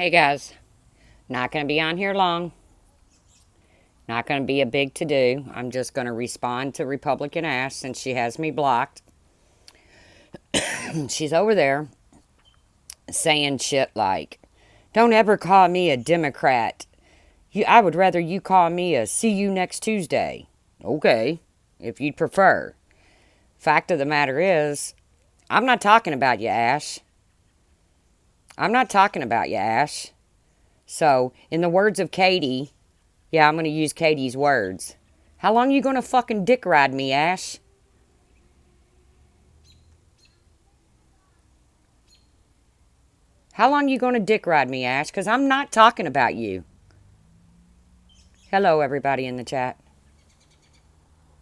Hey guys, not going to be on here long. Not going to be a big to do. I'm just going to respond to Republican Ash since she has me blocked. She's over there saying shit like, don't ever call me a Democrat. I would rather you call me a see you next Tuesday. Okay, if you'd prefer. Fact of the matter is, I'm not talking about you, Ash. I'm not talking about you, Ash. So, in the words of Katie, yeah, I'm going to use Katie's words. How long you going to fucking dick ride me, Ash? How long you going to dick ride me, Ash? Because I'm not talking about you. Hello, everybody in the chat.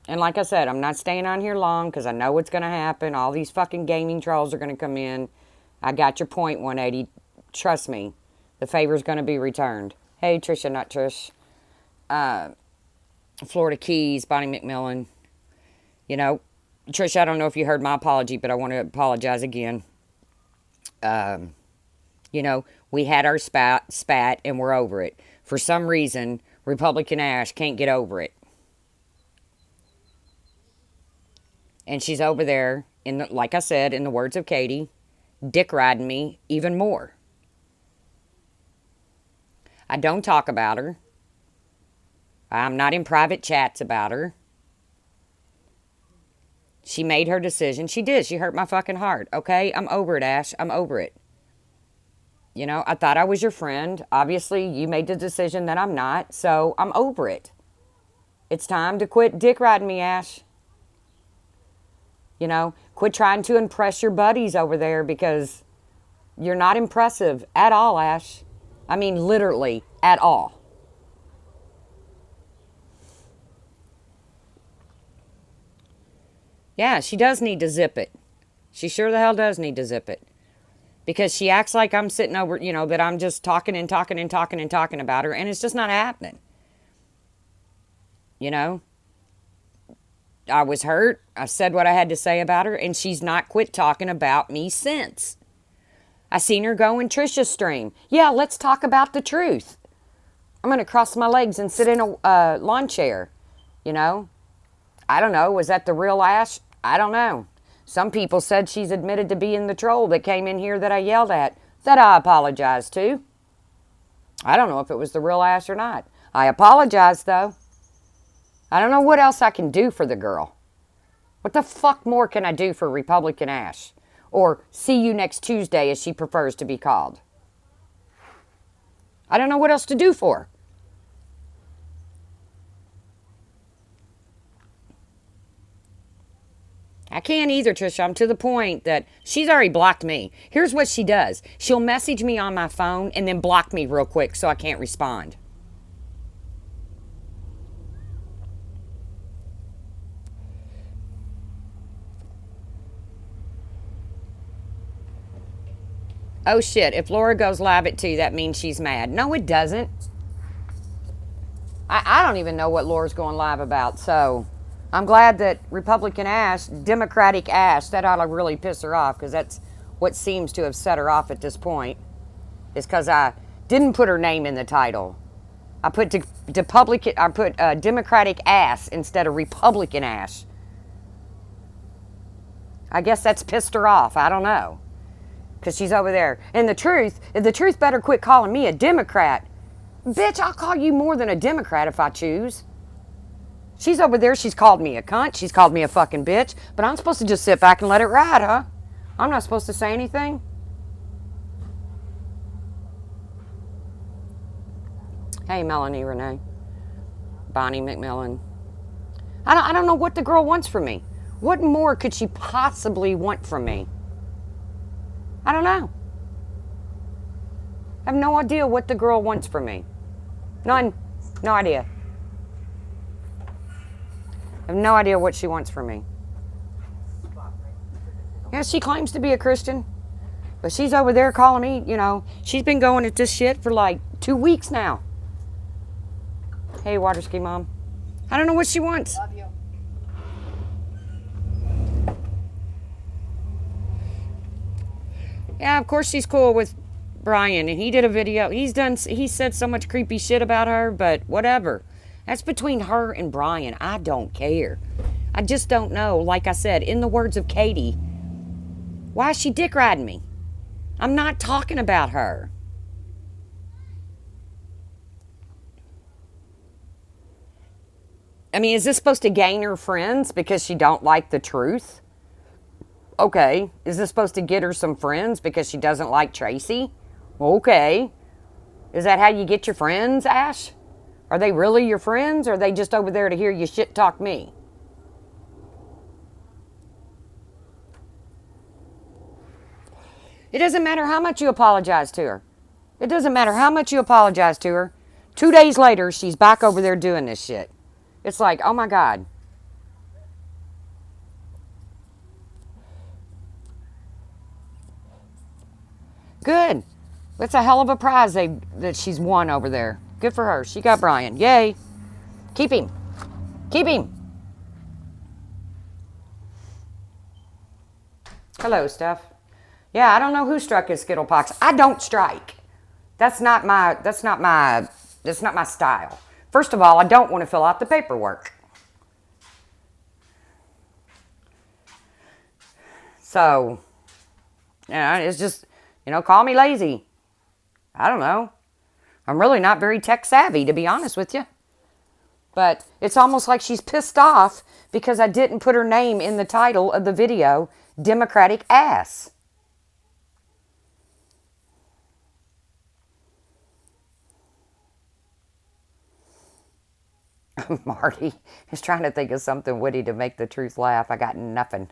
And like I said, I'm not staying on here long because I know what's going to happen. All these fucking gaming trolls are going to come in. I got your point, 180. Trust me, the favor's going to be returned. Hey, Trisha, not Trish. Florida Keys, Bonnie McMillan. You know, Trisha, I don't know if you heard my apology, but I want to apologize again. You know, we had our spat and we're over it. For some reason, Republican Ash can't get over it. And she's over there, like I said, in the words of Katie, dick riding me even more. I don't talk about her. I'm not in private chats about her. She made her decision. She did. She hurt my fucking heart. Okay? I'm over it, Ash. I'm over it. You know, I thought I was your friend. Obviously, you made the decision that I'm not. So I'm over it. It's time to quit dick riding me, Ash. You know, quit trying to impress your buddies over there because you're not impressive at all, Ash. I mean, literally, at all. Yeah, she does need to zip it. She sure the hell does need to zip it. Because she acts like I'm sitting over, you know, that I'm just talking and talking and talking and talking about her, and it's just not happening. You know? I was hurt. I said what I had to say about her, and she's not quit talking about me since. I seen her go in Trisha's stream. Yeah, let's talk about the truth. I'm going to cross my legs and sit in a lawn chair. You know? I don't know. Was that the real Ash? I don't know. Some people said she's admitted to being the troll that came in here that I yelled at, that I apologized to. I don't know if it was the real Ash or not. I apologize, though. I don't know what else I can do for the girl. What the fuck more can I do for Republican Ash? Or see you next Tuesday, as she prefers to be called. I don't know what else to do for her. I can't either, Trisha. I'm to the point that she's already blocked me. Here's what she does. She'll message me on my phone and then block me real quick so I can't respond. Oh shit, if Laura goes live at 2, that means she's mad. No, it doesn't. I don't even know what Laura's going live about, so I'm glad that Republican Ash, Democratic Ash, that ought to really piss her off, because that's what seems to have set her off at this point, is because I didn't put her name in the title. I put Democratic Ass instead of Republican Ash. I guess that's pissed her off. I don't know. Because she's over there. And the truth better quit calling me a Democrat. Bitch, I'll call you more than a Democrat if I choose. She's over there, she's called me a cunt, she's called me a fucking bitch, but I'm supposed to just sit back and let it ride, huh? I'm not supposed to say anything? Hey, Melanie Renee. Bonnie McMillan. I don't know what the girl wants from me. What more could she possibly want from me? I don't know. I have no idea what the girl wants from me. None. No idea. I have no idea what she wants from me. Yeah, she claims to be a Christian. But she's over there calling me, you know, she's been going at this shit for like 2 weeks now. Hey, water ski mom. I don't know what she wants. Love you. Yeah, of course she's cool with Brian, and he did a video. He said so much creepy shit about her, but whatever. That's between her and Brian. I don't care. I just don't know. Like I said, in the words of Katie, why is she dick riding me? I'm not talking about her. I mean, is this supposed to gain her friends because she don't like the truth? Okay. Is this supposed to get her some friends because she doesn't like Tracy? Okay. Is that how you get your friends, Ash? Are they really your friends, or are they just over there to hear you shit talk me? It doesn't matter how much you apologize to her. It doesn't matter how much you apologize to her. 2 days later, she's back over there doing this shit. It's like, oh my God. Good. That's a hell of a prize that she's won over there. Good for her. She got Brian. Yay. Keep him. Keep him. Hello, Steph. Yeah, I don't know who struck his Skittlepox. I don't strike. That's not my style. First of all, I don't want to fill out the paperwork. So, it's just, call me lazy. I don't know. I'm really not very tech savvy, to be honest with you. But it's almost like she's pissed off because I didn't put her name in the title of the video, Democratic Ass. Marty is trying to think of something witty to make the truth laugh. I got nothing.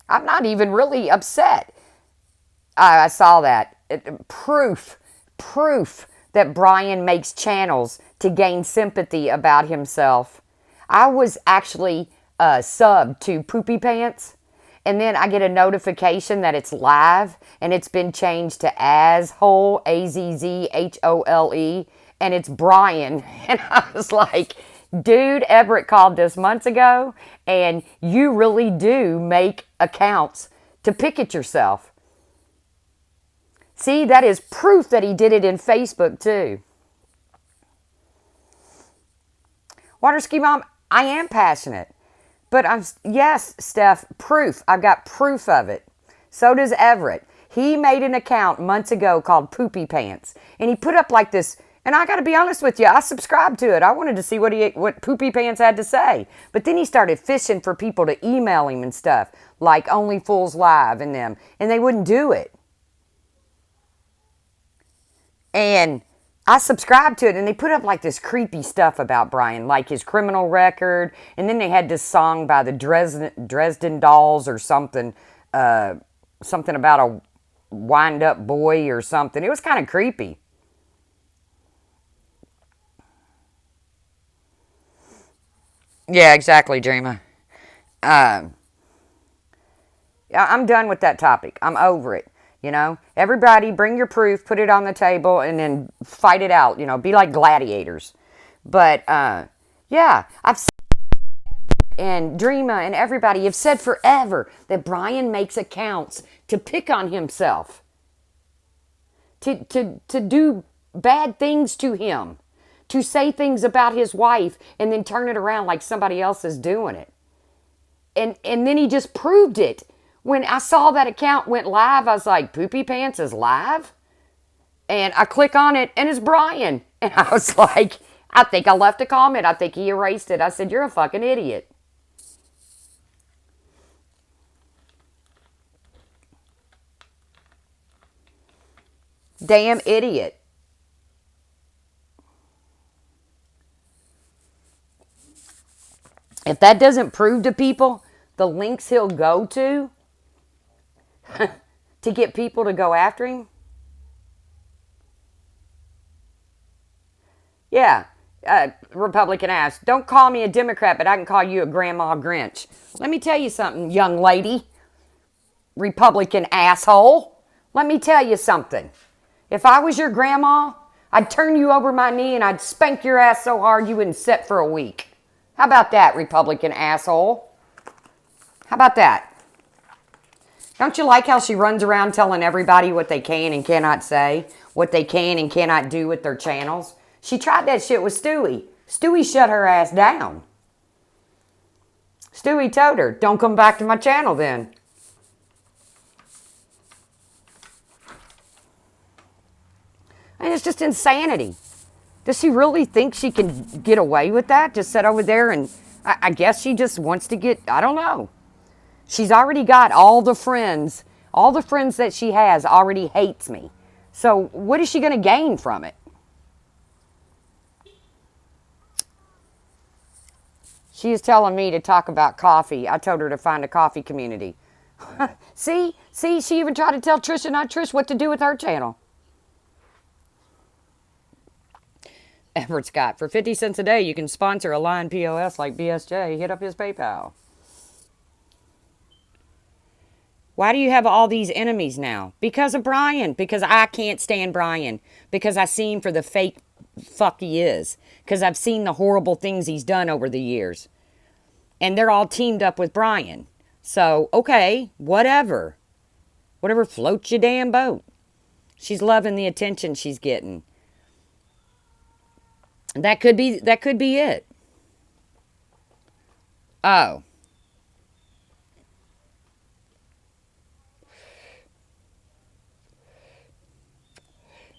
I'm not even really upset. I saw that. Proof that Brian makes channels to gain sympathy about himself. I was actually subbed to Poopy Pants, and then I get a notification that it's live, and it's been changed to Azhole, Azzhole, and it's Brian. And I was like, dude, Everett called this months ago, and you really do make accounts to pick at yourself. See, that is proof that he did it in Facebook too. Water Ski Mom, I am passionate. But yes, Steph, proof. I've got proof of it. So does Everett. He made an account months ago called Poopy Pants. And he put up like this, and I got to be honest with you, I subscribed to it. I wanted to see what Poopy Pants had to say. But then he started fishing for people to email him and stuff, like Only Fools Live and them. And they wouldn't do it. And I subscribed to it, and they put up like this creepy stuff about Brian, like his criminal record. And then they had this song by the Dresden Dolls or something, something about a wind-up boy or something. It was kind of creepy. Yeah, exactly, Dreamer. I'm done with that topic. I'm over it. Everybody bring your proof, put it on the table, and then fight it out. Be like gladiators. But, yeah, I've said, and Dreama and everybody have said forever that Brian makes accounts to pick on himself, to do bad things to him, to say things about his wife and then turn it around like somebody else is doing it. And then he just proved it. When I saw that account went live, I was like, Poopy Pants is live? And I click on it, and it's Brian. And I was like, I think I left a comment. I think he erased it. I said, you're a fucking idiot. Damn idiot. If that doesn't prove to people the links he'll go to get people to go after him. Yeah, Republican ass. Don't call me a Democrat, but I can call you a Grandma Grinch. Let me tell you something, young lady. Republican asshole. Let me tell you something. If I was your grandma, I'd turn you over my knee and I'd spank your ass so hard you wouldn't sit for a week. How about that, Republican asshole? How about that? Don't you like how she runs around telling everybody what they can and cannot say, what they can and cannot do with their channels? She tried that shit with Stewie. Stewie shut her ass down. Stewie told her, don't come back to my channel then. And it's just insanity. Does she really think she can get away with that? Just sit over there and I guess she just wants to get, I don't know. She's already got all the friends that she has already hates me. So what is she going to gain from it? She is telling me to talk about coffee. I told her to find a coffee community. See, she even tried to tell Trisha, not Trish, what to do with her channel. Everett Scott, for 50 cents a day, you can sponsor a line POS like BSJ. Hit up his PayPal. Why do you have all these enemies now? Because of Brian. Because I can't stand Brian. Because I see him for the fake fuck he is. Because I've seen the horrible things he's done over the years. And they're all teamed up with Brian. So, okay, whatever. Whatever floats your damn boat. She's loving the attention she's getting. That could be it. Oh.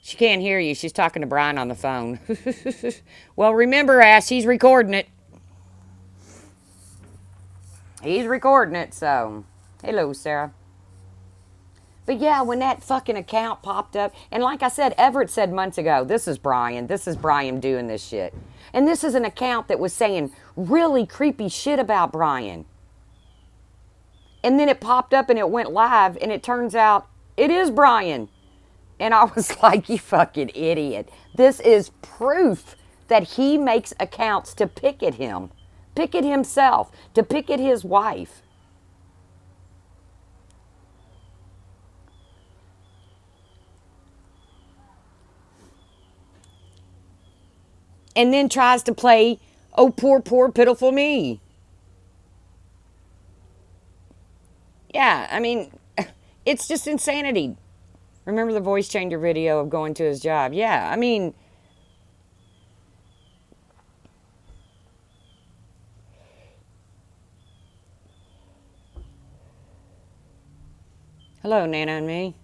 She can't hear you. She's talking to Brian on the phone. Well, remember, ass, he's recording it. He's recording it, so. Hello, Sarah. But yeah, when that fucking account popped up, and like I said, Everett said months ago, this is Brian doing this shit. And this is an account that was saying really creepy shit about Brian. And then it popped up and it went live, and it turns out it is Brian. And I was like, you fucking idiot. This is proof that he makes accounts to pick at him. Pick at himself. To pick at his wife. And then tries to play, oh, poor, pitiful me. Yeah, I mean, it's just insanity. Remember the voice changer video of going to his job? Yeah, I mean... Hello, Nana and me.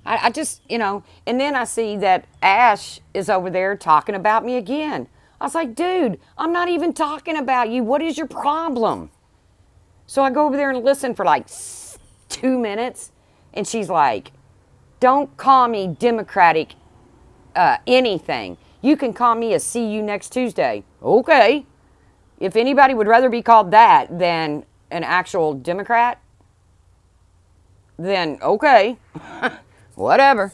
I just, and then I see that Ash is over there talking about me again. I was like, dude, I'm not even talking about you. What is your problem? So I go over there and listen for like 2 minutes. And she's like, don't call me Democratic anything. You can call me a see you next Tuesday. Okay. If anybody would rather be called that than an actual Democrat, then okay. Whatever.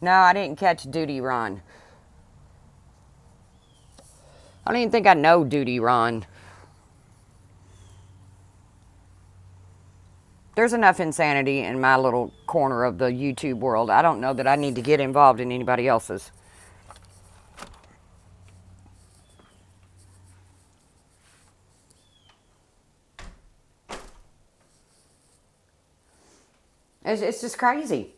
No, I didn't catch Duty Ron. I don't even think I know Duty Ron. There's enough insanity in my little corner of the YouTube world. I don't know that I need to get involved in anybody else's. It's just crazy.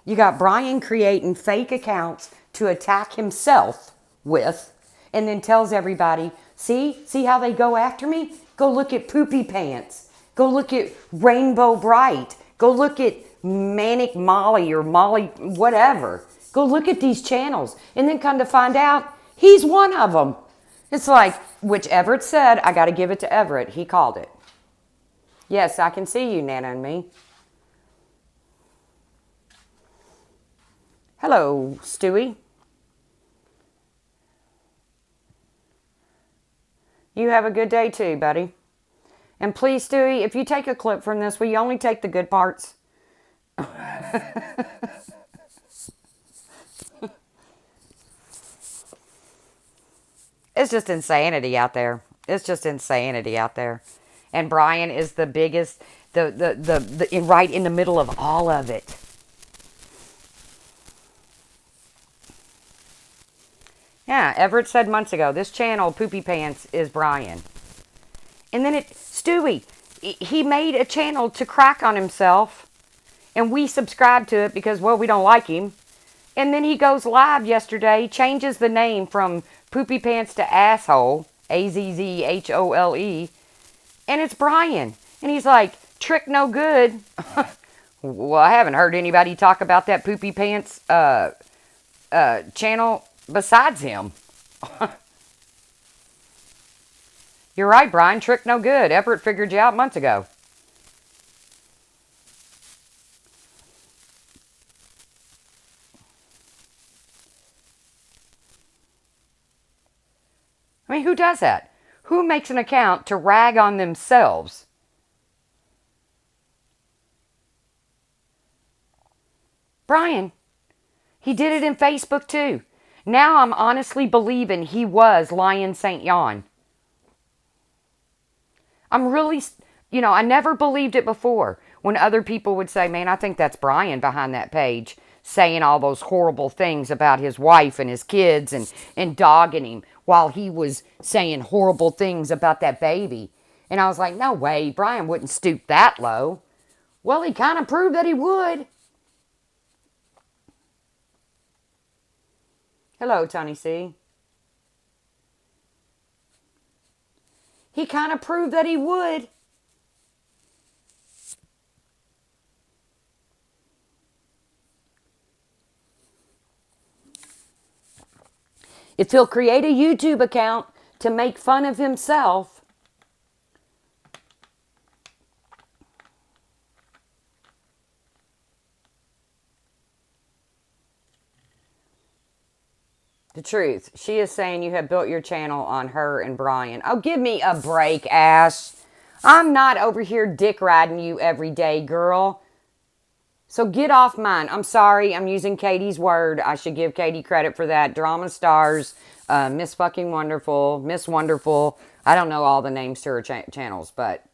You got Brian creating fake accounts to attack himself with, and then tells everybody, see how they go after me? Go look at Poopy Pants. Go look at Rainbow Bright. Go look at Manic Molly or Molly whatever. Go look at these channels. And then come to find out, he's one of them. It's like, which Everett said, I got to give it to Everett. He called it. Yes, I can see you, Nana and me. Hello, Stewie. You have a good day too, buddy. And please, Stewie, if you take a clip from this, will you only take the good parts? It's just insanity out there. It's just insanity out there. And Brian is the biggest, right in the middle of all of it. Yeah, Everett said months ago, this channel, Poopy Pants, is Brian. And then Stewie, he made a channel to crack on himself, and we subscribed to it because, well, we don't like him. And then he goes live yesterday, changes the name from Poopy Pants to Asshole, Azzhole, and it's Brian. And he's like, trick no good. Well, I haven't heard anybody talk about that Poopy Pants channel besides him. You're right, Brian. Trick no good. Everett figured you out months ago. I mean, who does that? Who makes an account to rag on themselves? Brian. He did it in Facebook too. Now I'm honestly believing he was Lion St. John. I'm really, I never believed it before when other people would say, man, I think that's Brian behind that page saying all those horrible things about his wife and his kids and dogging him while he was saying horrible things about that baby. And I was like, no way, Brian wouldn't stoop that low. Well, he kind of proved that he would. Hello, Tony C. He kind of proved that he would. If he'll create a YouTube account to make fun of himself, the truth. She is saying you have built your channel on her and Brian. Oh, give me a break, Ash. I'm not over here dick riding you every day, girl. So get off mine. I'm sorry. I'm using Katie's word. I should give Katie credit for that. Drama Stars, Miss Fucking Wonderful, Miss Wonderful. I don't know all the names to her channels, but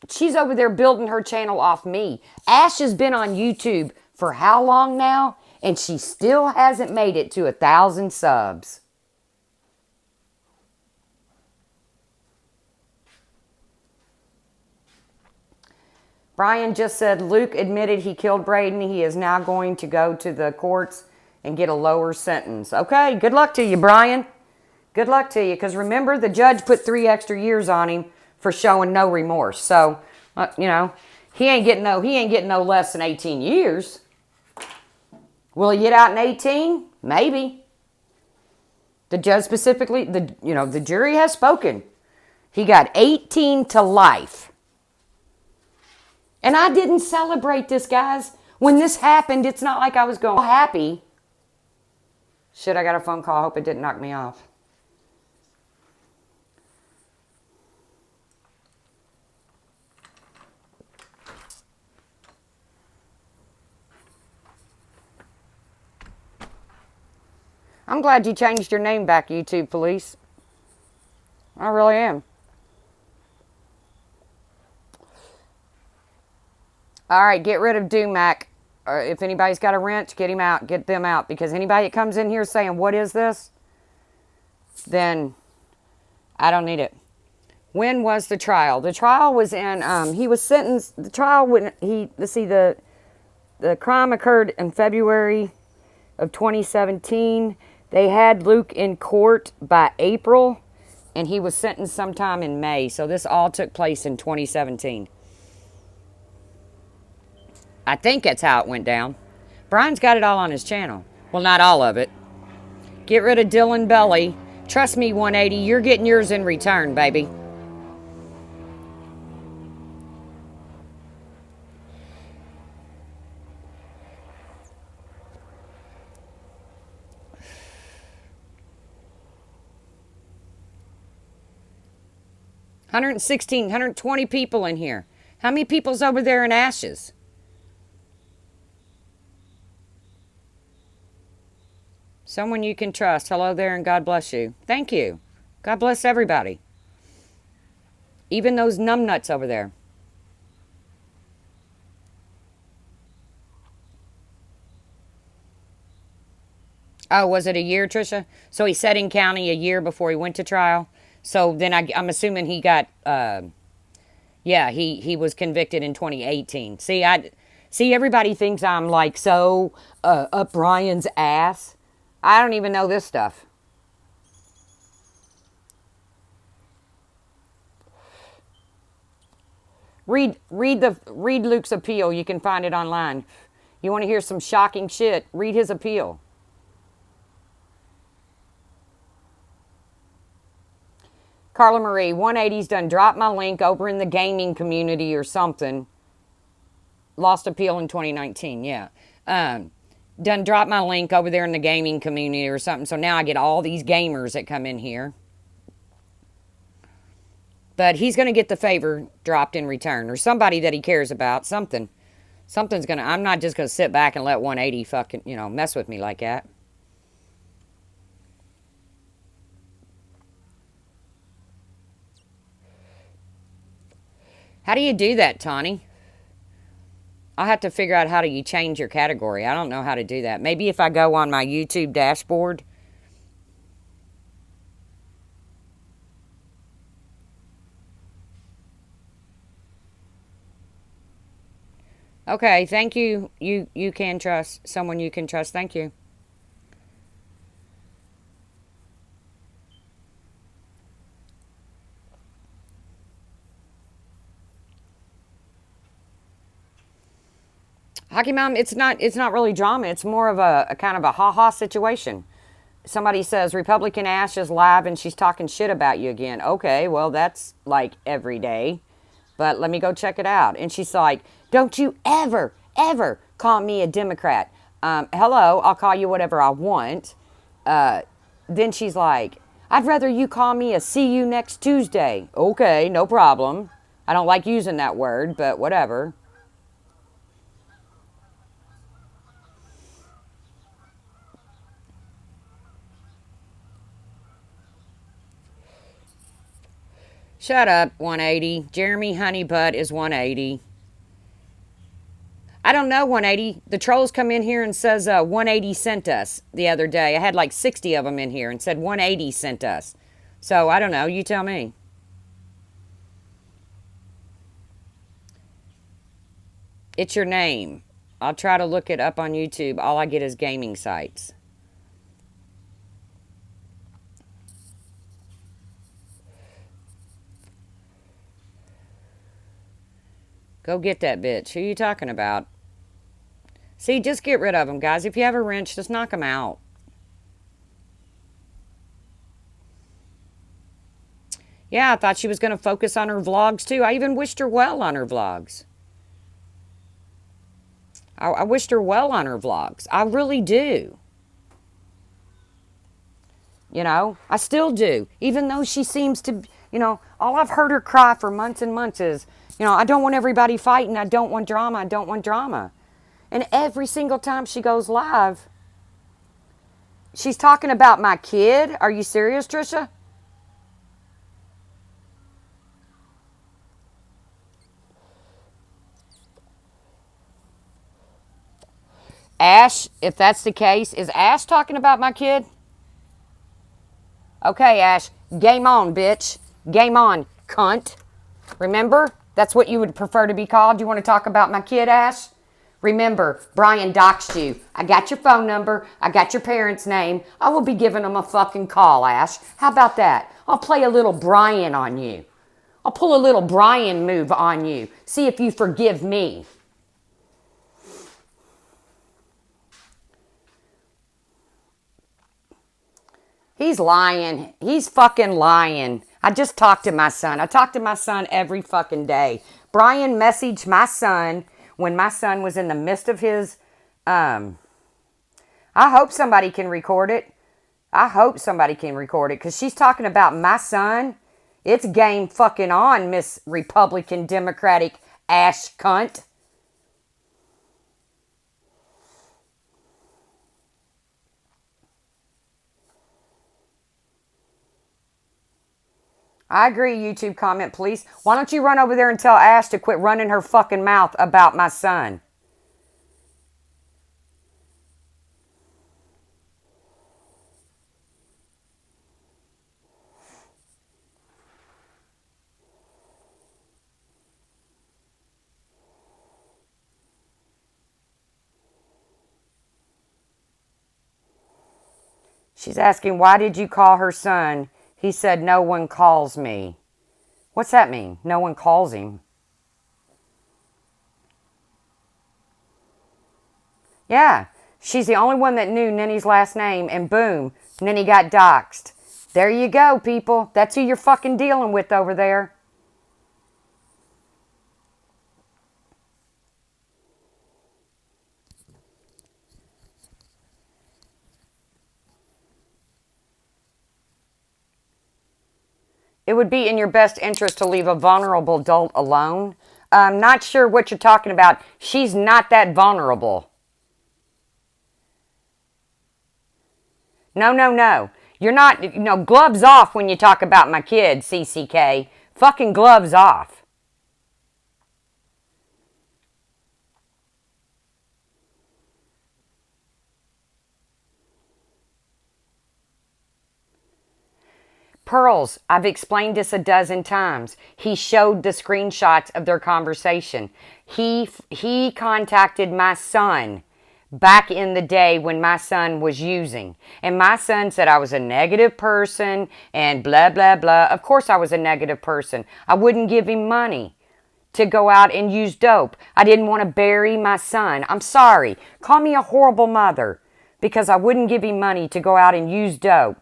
she's over there building her channel off me. Ash has been on YouTube for how long now? And she still hasn't made it to 1,000 subs. Brian just said Luke admitted he killed Braden. He is now going to go to the courts and get a lower sentence. Okay, good luck to you, Brian. Good luck to you, because remember, the judge put 3 extra years on him for showing no remorse. So, he ain't getting no less than 18 years. Will he get out in 18? Maybe. The judge specifically, the jury has spoken. He got 18 to life. And I didn't celebrate this, guys. When this happened, it's not like I was going happy. Shit, I got a phone call. I hope it didn't knock me off. I'm glad you changed your name back, YouTube police. I really am. All right, get rid of Dumac. If anybody's got a wrench, get him out. Get them out. Because anybody that comes in here saying, what is this? Then I don't need it. When was the trial? The trial was in, he was sentenced, the trial, when the crime occurred in February of 2017. They had Luke in court by April, and he was sentenced sometime in May. So this all took place in 2017. I think that's how it went down. Brian's got it all on his channel. Well, not all of it. Get rid of Dylan Belly. Trust me, 180, you're getting yours in return, baby. $116, 120 people in here. How many people's over there in ashes? Someone you can trust. Hello there and God bless you. Thank you. God bless everybody. Even those numbnuts over there. Oh, was it a year, Trisha? So he sat in county a year before he went to trial. So then I'm assuming he got, yeah, he was convicted in 2018. See everybody thinks I'm like so up Brian's ass. I don't even know this stuff. Read Luke's appeal. You can find it online. You want to hear some shocking shit? Read his appeal. Carla Marie, 180's done dropped my link over in the gaming community or something. Lost appeal in 2019, yeah. Done dropped my link over there in the gaming community or something. So now I get all these gamers that come in here. But he's going to get the favor dropped in return, or somebody that he cares about, something. Something's going to, I'm not just going to sit back and let 180 fucking, mess with me like that. How do you do that, Tawny? I'll have to figure out how do you change your category. I don't know how to do that. Maybe if I go on my YouTube dashboard. Okay, thank you. You can trust someone you can trust. Thank you. Hockey Mom, it's not really drama. It's more of a kind of a ha-ha situation. Somebody says Republican Ash is live and she's talking shit about you again. Okay, well that's like every day. But let me go check it out. And she's like, don't you ever call me a Democrat. Hello, I'll call you whatever I want. Then she's like, I'd rather you call me a see you next Tuesday. Okay, no problem. I don't like using that word, but whatever. Shut up, 180. Jeremy Honeybutt is 180. I don't know, 180. The trolls come in here and says 180 sent us the other day. I had like 60 of them in here and said 180 sent us. So I don't know. You tell me. It's your name. I'll try to look it up on YouTube. All I get is gaming sites. Go get that bitch. Who you talking about? See, just get rid of them, guys. If you have a wrench, just knock them out. Yeah, I thought she was going to focus on her vlogs too. I even wished her well on her vlogs. I wished her well on her vlogs. I really do. I still do. Even though she seems to, all I've heard her cry for months and months is, I don't want everybody fighting. I don't want drama. I don't want drama. And every single time she goes live, she's talking about my kid. Are you serious, Trisha? Ash, if that's the case, is Ash talking about my kid? Okay, Ash, game on, bitch. Game on, cunt. Remember? That's what you would prefer to be called. You want to talk about my kid, Ash? Remember, Brian doxed you. I got your phone number. I got your parents' name. I will be giving them a fucking call, Ash. How about that? I'll play a little Brian on you. I'll pull a little Brian move on you. See if you forgive me. He's lying. He's fucking lying. I just talked to my son. I talk to my son every fucking day. Brian messaged my son when my son was in the midst of his, I hope somebody can record it. I hope somebody can record it because she's talking about my son. It's game fucking on, Miss Republican Democratic ash cunt. I agree, YouTube comment, please. Why don't you run over there and tell Ash to quit running her fucking mouth about my son? She's asking, why did you call her son? He said, no one calls me. What's that mean? No one calls him. Yeah, she's the only one that knew Nenny's last name, and boom, Nenny got doxxed. There you go, people. That's who you're fucking dealing with over there. It would be in your best interest to leave a vulnerable adult alone. I'm not sure what you're talking about. She's not that vulnerable. No, no, no. You're not, gloves off when you talk about my kid, CCK. Fucking gloves off. Pearls, I've explained this a dozen times. He showed the screenshots of their conversation. He contacted my son back in the day when my son was using. And my son said I was a negative person and blah, blah, blah. Of course I was a negative person. I wouldn't give him money to go out and use dope. I didn't want to bury my son. I'm sorry. Call me a horrible mother because I wouldn't give him money to go out and use dope.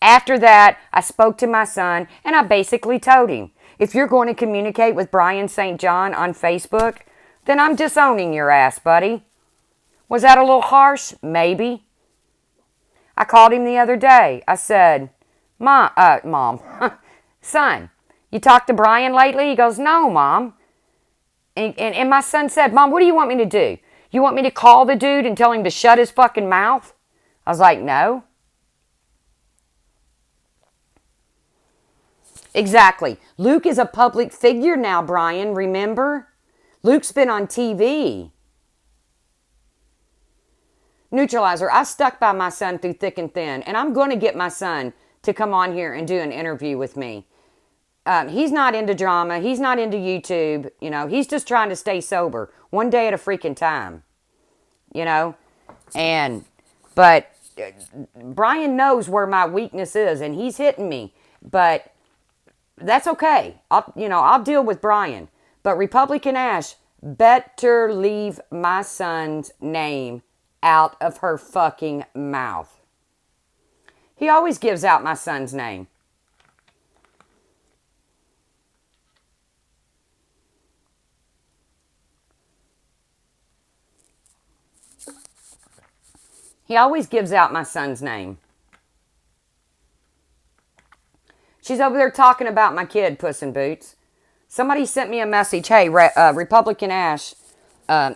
After that, I spoke to my son and I basically told him, if you're going to communicate with Brian St. John on Facebook, then I'm disowning your ass, buddy. Was that a little harsh? Maybe. I called him the other day. I said, Mom, son, you talked to Brian lately? He goes, no, Mom. And my son said, Mom, what do you want me to do? You want me to call the dude and tell him to shut his fucking mouth? I was like, no. Exactly. Luke is a public figure now, Brian, remember? Luke's been on TV. Neutralizer, I stuck by my son through thick and thin, and I'm going to get my son to come on here and do an interview with me. He's not into drama. He's not into YouTube. He's just trying to stay sober. One day at a freaking time. But Brian knows where my weakness is, and he's hitting me. But that's okay. I'll deal with Brian. But Republican Ash better leave my son's name out of her fucking mouth. He always gives out my son's name. He always gives out my son's name. She's over there talking about my kid, Puss in Boots. Somebody sent me a message. Hey, Republican Ash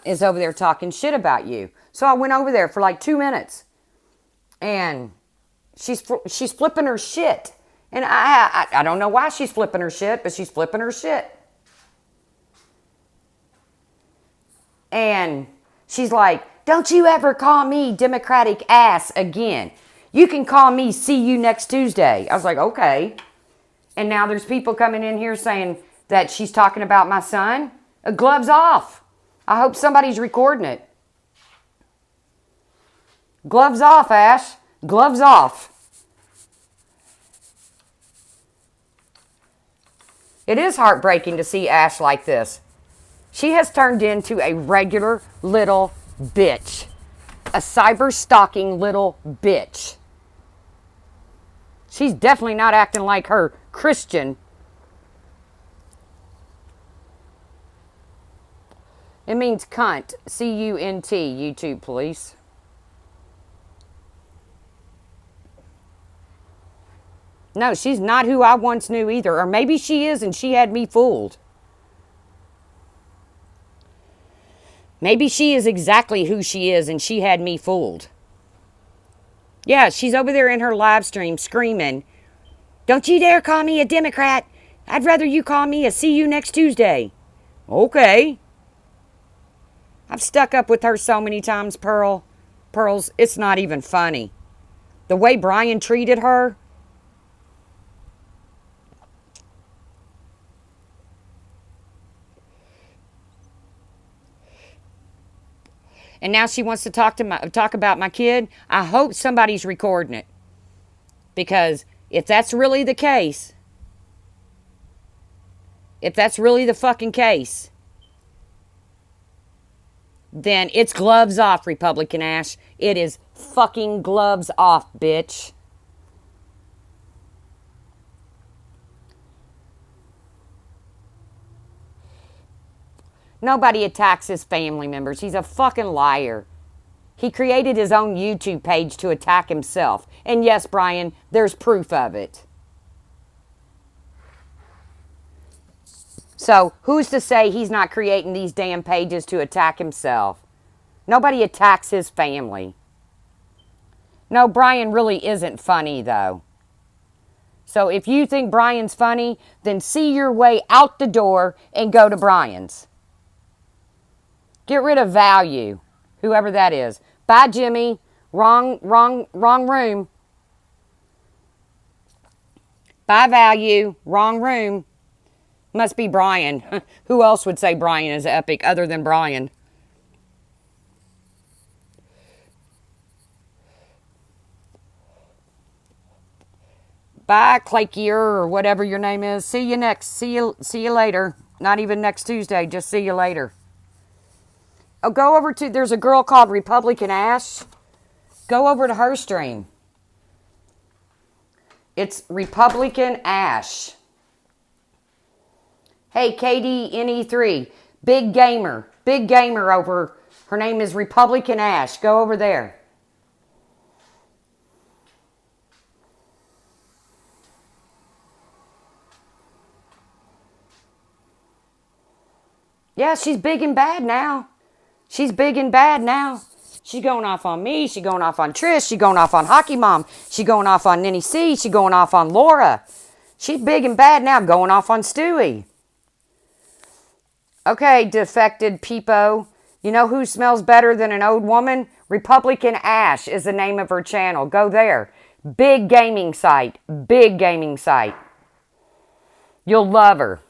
is over there talking shit about you. So I went over there for like 2 minutes. And she's flipping her shit. And I don't know why she's flipping her shit, but she's flipping her shit. And she's like, don't you ever call me Democratic ass again. You can call me see you next Tuesday. I was like, okay. And now there's people coming in here saying that she's talking about my son. Gloves off. I hope somebody's recording it. Gloves off, Ash. Gloves off. It is heartbreaking to see Ash like this. She has turned into a regular little bitch. A cyber-stalking little bitch. She's definitely not acting like her Christian. It means cunt. C-U-N-T, YouTube police. No, she's not who I once knew either. Or maybe she is and she had me fooled. Maybe she is exactly who she is and she had me fooled. Yeah, she's over there in her live stream screaming, don't you dare call me a Democrat. I'd rather you call me a see you next Tuesday. Okay. I've stuck up with her so many times, Pearls, it's not even funny. The way Brian treated her. And now she wants to talk about my kid. I hope somebody's recording it. Because if that's really the case, if that's really the fucking case, then it's gloves off, Republican Ash. It is fucking gloves off, bitch. Nobody attacks his family members. He's a fucking liar. He created his own YouTube page to attack himself. And yes, Brian, there's proof of it. So who's to say he's not creating these damn pages to attack himself? Nobody attacks his family. No, Brian really isn't funny, though. So if you think Brian's funny, then see your way out the door and go to Brian's. Get rid of Value, whoever that is. Bye, Jimmy. Wrong room. Bye, Value. Wrong room. Must be Brian. Who else would say Brian is epic other than Brian? Bye, Clakier, or whatever your name is. See you later. Not even next Tuesday. Just see you later. Oh, go over to, there's a girl called Republican Ash. Go over to her stream. It's Republican Ash. Hey, KDNE3, big gamer over, her name is Republican Ash. Go over there. Yeah, she's big and bad now. She's big and bad now. She's going off on me. She's going off on Trish. She's going off on Hockey Mom. She's going off on Ninny C. She's going off on Laura. She's big and bad now, going off on Stewie. Okay, defected peepo. You know who smells better than an old woman? Republican Ash is the name of her channel. Go there. Big gaming site. Big gaming site. You'll love her.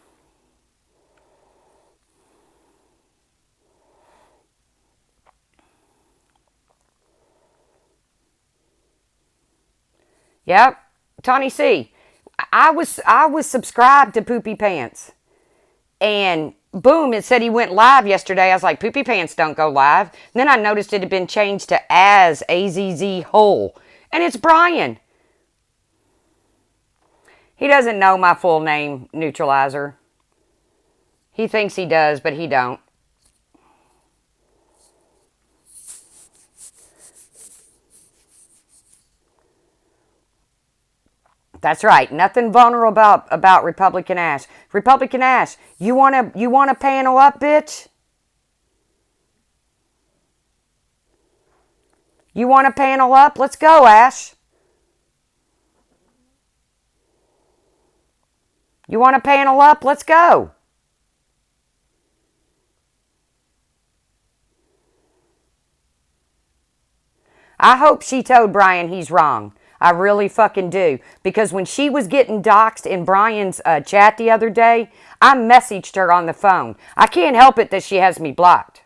Yep. Tawny C. I was subscribed to Poopy Pants. And boom, it said he went live yesterday. I was like, Poopy Pants don't go live. And then I noticed it had been changed to AZZ Hole. And it's Brian. He doesn't know my full name, Neutralizer. He thinks he does, but he don't. That's right. Nothing vulnerable about Republican Ash. Republican Ash, you wanna panel up, bitch? You wanna panel up? Let's go, Ash. You wanna panel up? Let's go. I hope she told Brian he's wrong. I really fucking do. Because when she was getting doxxed in Brian's chat the other day, I messaged her on the phone. I can't help it that she has me blocked.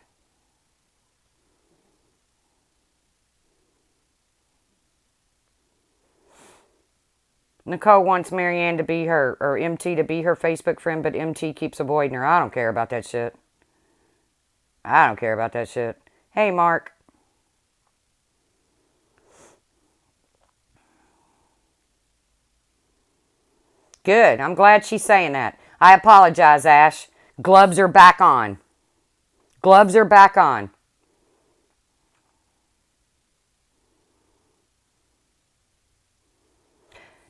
Nicole wants Marianne to be her, or MT to be her Facebook friend, but MT keeps avoiding her. I don't care about that shit. I don't care about that shit. Hey, Mark. Good. I'm glad she's saying that. I apologize, Ash. Gloves are back on. Gloves are back on.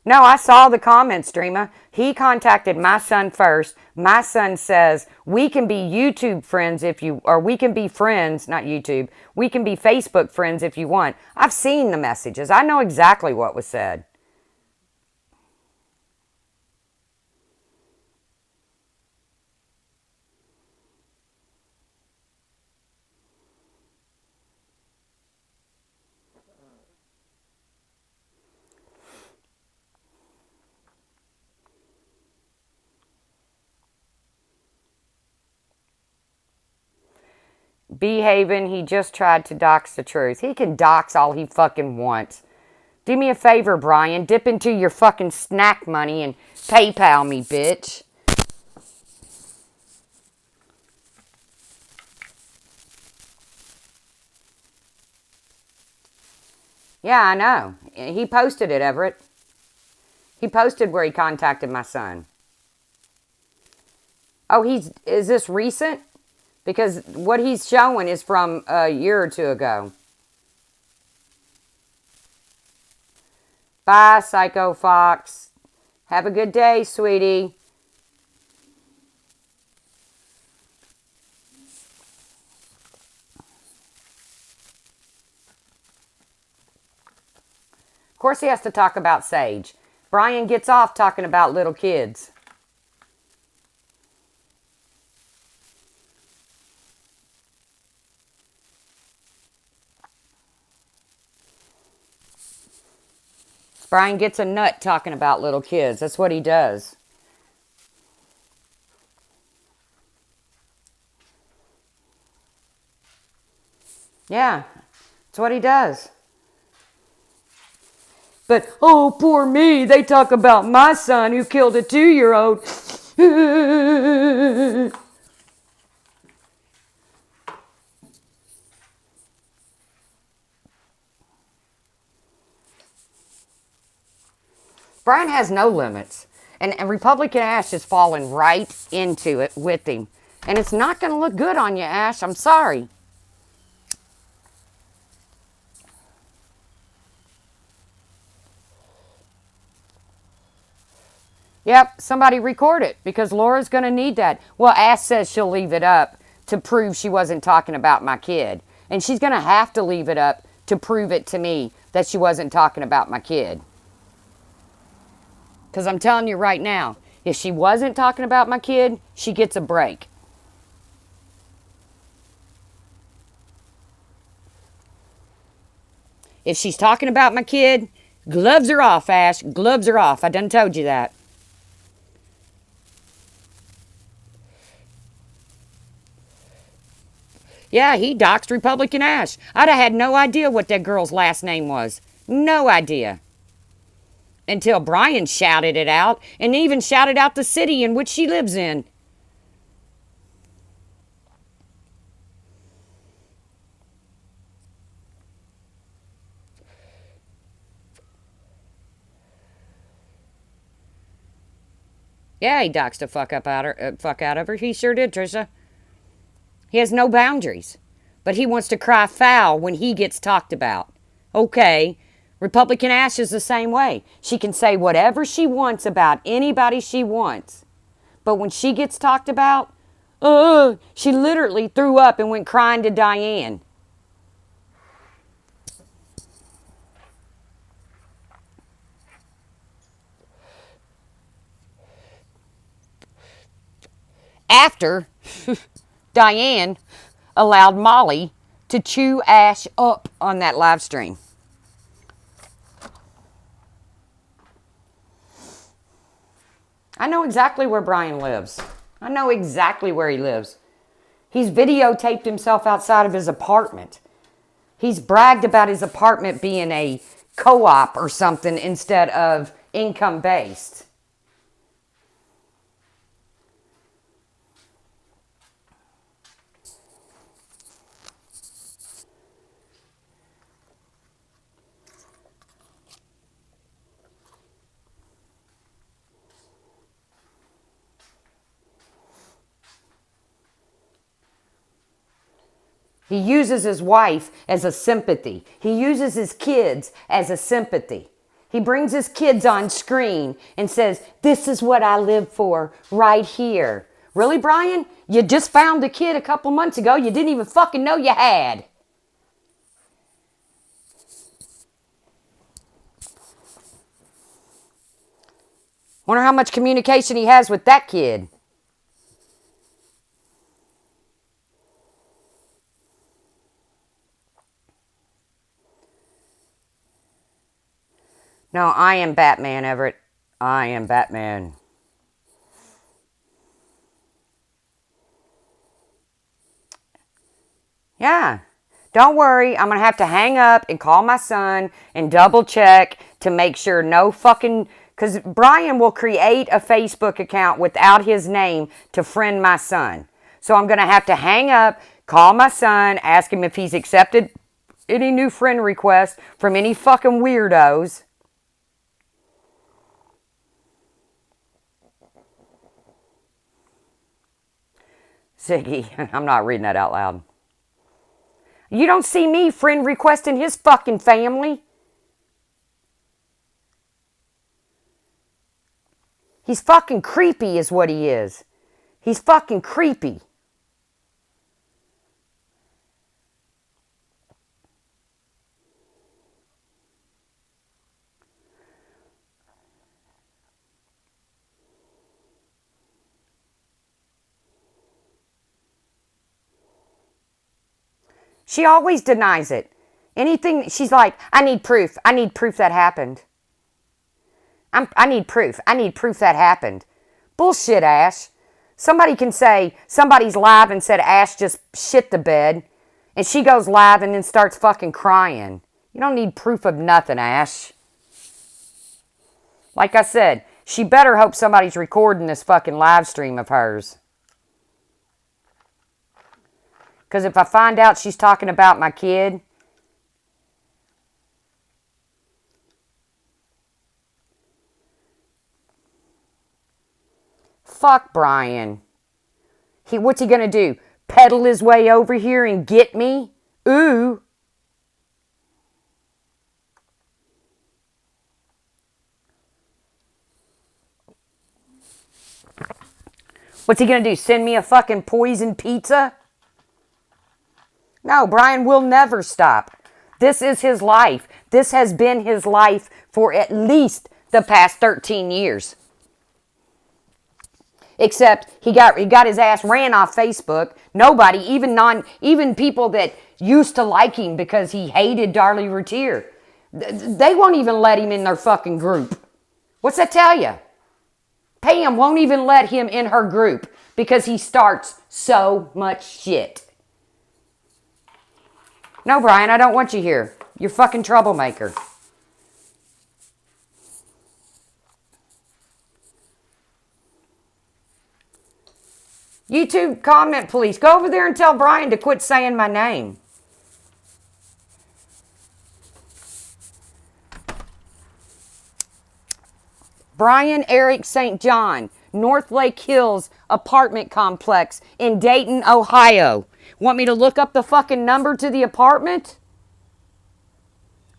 No, I saw the comments, Dreama. He contacted my son first. My son says, we can be YouTube friends if you, or we can be friends, not YouTube. We can be Facebook friends if you want. I've seen the messages. I know exactly what was said. Behaving, he just tried to dox the truth. He can dox all he fucking wants. Do me a favor, Brian. Dip into your fucking snack money and PayPal me, bitch. Yeah, I know. He posted it, Everett. He posted where he contacted my son. Oh, is this recent? Because what he's showing is from a year or two ago. Bye, Psycho Fox. Have a good day, sweetie. Of course he has to talk about Sage. Brian gets off talking about little kids. Brian gets a nut talking about little kids. That's what he does. Yeah, that's what he does. But, oh, poor me, they talk about my son who killed a 2-year-old. Brian has no limits. And Republican Ash is falling right into it with him. And it's not going to look good on you, Ash. I'm sorry. Yep, somebody record it because Laura's going to need that. Well, Ash says she'll leave it up to prove she wasn't talking about my kid. And she's going to have to leave it up to prove it to me that she wasn't talking about my kid. Because I'm telling you right now, if she wasn't talking about my kid, she gets a break. If she's talking about my kid, gloves are off, Ash. Gloves are off. I done told you that. Yeah, he doxed Republican Ash. I'd have had no idea what that girl's last name was. No idea. Until Brian shouted it out, and even shouted out the city in which she lives in. Yeah, he doxed the fuck out of her. He sure did, Trisha. He has no boundaries. But he wants to cry foul when he gets talked about. Okay, Republican Ash is the same way. She can say whatever she wants about anybody she wants. But when she gets talked about, she literally threw up and went crying to Diane. After Diane allowed Molly to chew Ash up on that live stream. I know exactly where Brian lives. I know exactly where he lives. He's videotaped himself outside of his apartment. He's bragged about his apartment being a co-op or something instead of income-based. He uses his wife as a sympathy. He uses his kids as a sympathy. He brings his kids on screen and says, this is what I live for right here. Really, Brian? You just found a kid a couple months ago you didn't even fucking know you had. Wonder how much communication he has with that kid. No, I am Batman, Everett. I am Batman. Yeah. Don't worry. I'm going to have to hang up and call my son and double check to make sure no fucking... Because Brian will create a Facebook account without his name to friend my son. So I'm going to have to hang up, call my son, ask him if he's accepted any new friend requests from any fucking weirdos. Ziggy, I'm not reading that out loud. You don't see me friend requesting his fucking family. He's fucking creepy is what he is. He's fucking creepy. She always denies it. Anything, she's like, I need proof. I need proof that happened. I need proof. I need proof that happened. Bullshit, Ash. Somebody can say somebody's live and said Ash just shit the bed. And she goes live and then starts fucking crying. You don't need proof of nothing, Ash. Like I said, she better hope somebody's recording this fucking live stream of hers. Because if I find out she's talking about my kid... Fuck Brian. What's he gonna do? Pedal his way over here and get me? Ooh. What's he gonna do? Send me a fucking poison pizza? No, Brian will never stop. This is his life. This has been his life for at least the past 13 years. Except he got his ass ran off Facebook. Nobody, even people that used to like him because he hated Darlie Routier, they won't even let him in their fucking group. What's that tell you? Pam won't even let him in her group because he starts so much shit. No, Brian, I don't want you here. You're fucking troublemaker. YouTube comment, please. Go over there and tell Brian to quit saying my name. Brian Eric St. John, North Lake Hills apartment complex in Dayton, Ohio. Want me to look up the fucking number to the apartment?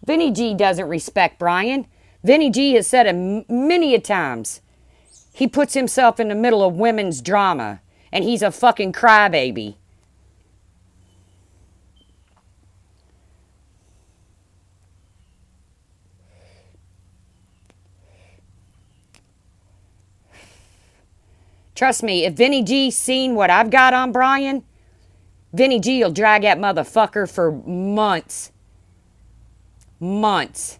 Vinny G doesn't respect Brian. Vinny G has said it many a times. He puts himself in the middle of women's drama. And he's a fucking crybaby. Trust me, if Vinny G's seen what I've got on Brian, Vinny G will drag that motherfucker for months. Months.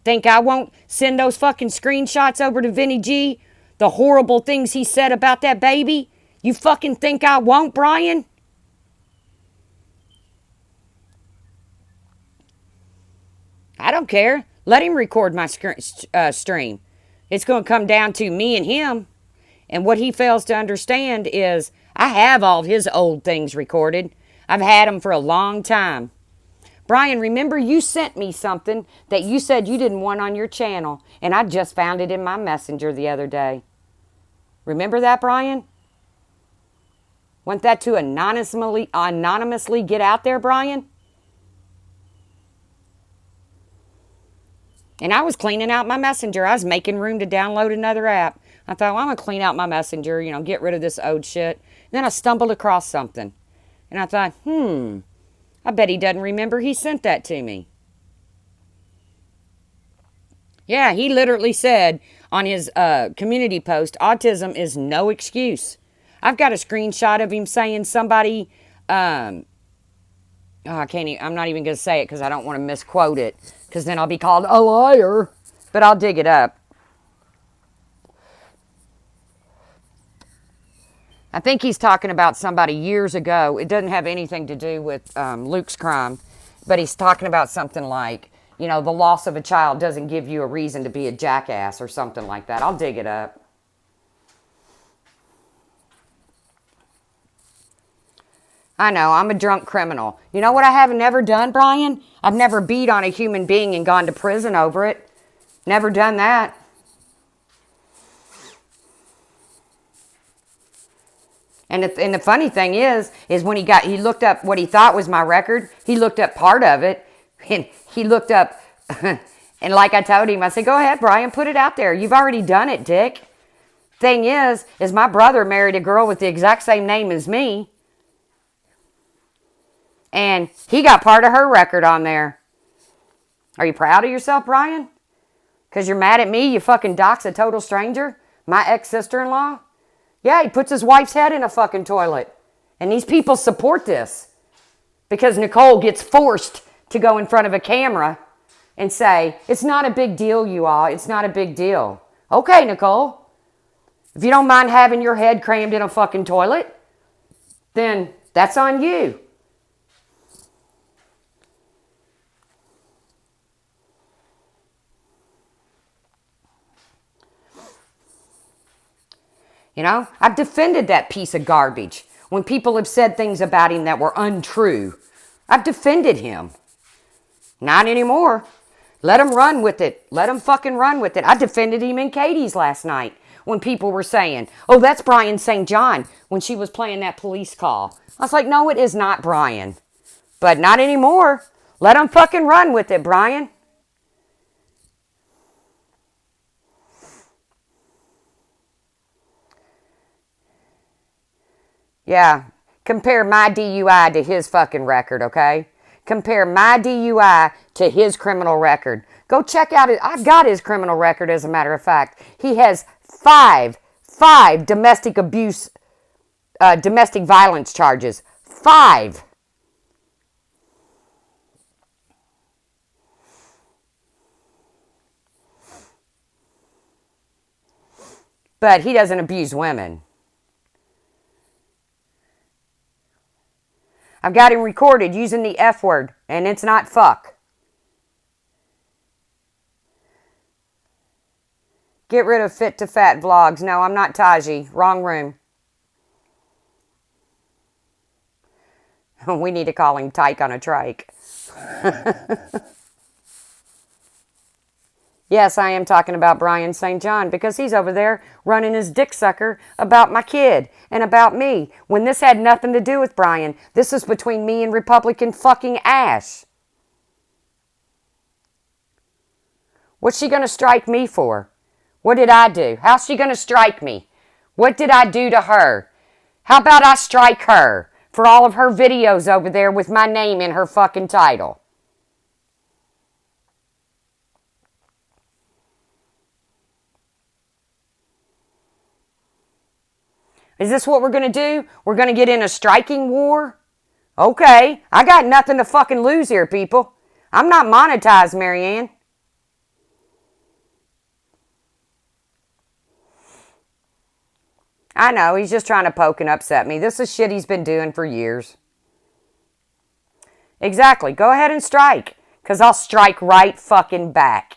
Think I won't send those fucking screenshots over to Vinny G? The horrible things he said about that baby? You fucking think I won't, Brian? I don't care. Let him record my stream. It's going to come down to me and him. And what he fails to understand is I have all his old things recorded. I've had them for a long time. Brian, remember you sent me something that you said you didn't want on your channel, and I just found it in my messenger the other day. Remember that, Brian? Want that to anonymously get out there, Brian? And I was cleaning out my messenger. I was making room to download another app. I thought, well, I'm going to clean out my messenger, get rid of this old shit. And then I stumbled across something. And I thought, I bet he doesn't remember he sent that to me. Yeah, he literally said on his community post, autism is no excuse. I've got a screenshot of him saying somebody, I'm not even going to say it because I don't want to misquote it, because then I'll be called a liar, but I'll dig it up. I think he's talking about somebody years ago. It doesn't have anything to do with Luke's crime, but he's talking about something like, you know, the loss of a child doesn't give you a reason to be a jackass or something like that. I'll dig it up. I know, I'm a drunk criminal. You know what I have never done, Brian? I've never beat on a human being and gone to prison over it. Never done that. And the funny thing is when he looked up what he thought was my record, he looked up part of it, and he looked up, and like I told him, I said, go ahead, Brian, put it out there. You've already done it, Dick. Thing is my brother married a girl with the exact same name as me, and he got part of her record on there. Are you proud of yourself, Brian? Because you're mad at me, you fucking dox a total stranger? My ex-sister-in-law? Yeah, he puts his wife's head in a fucking toilet. And these people support this. Because Nicole gets forced to go in front of a camera and say, it's not a big deal, you all. It's not a big deal. Okay, Nicole. If you don't mind having your head crammed in a fucking toilet, then that's on you. You know, I've defended that piece of garbage. When people have said things about him that were untrue, I've defended him. Not anymore. Let him run with it. Let him fucking run with it. I defended him in Katie's last night when people were saying, oh, that's Brian St. John, when she was playing that police call. I was like, no, it is not Brian. But not anymore. Let him fucking run with it, Brian. Yeah, compare my DUI to his fucking record, okay? Compare my DUI to his criminal record. Go check out it. I've got his criminal record, as a matter of fact. He has five domestic abuse, domestic violence charges. 5. But he doesn't abuse women. I've got him recorded using the F word, and it's not fuck. Get rid of Fit to Fat vlogs. No, I'm not Taji. Wrong room. We need to call him Tyke on a Trike. Yes, I am talking about Brian St. John because he's over there running his dick sucker about my kid and about me when this had nothing to do with Brian. This is between me and Republican fucking Ash. What's she going to strike me for? What did I do? How's she going to strike me? What did I do to her? How about I strike her for all of her videos over there with my name in her fucking title? Is this what we're going to do? We're going to get in a striking war? Okay, I got nothing to fucking lose here, people. I'm not monetized, Marianne. I know, he's just trying to poke and upset me. This is shit he's been doing for years. Exactly, go ahead and strike, because I'll strike right fucking back.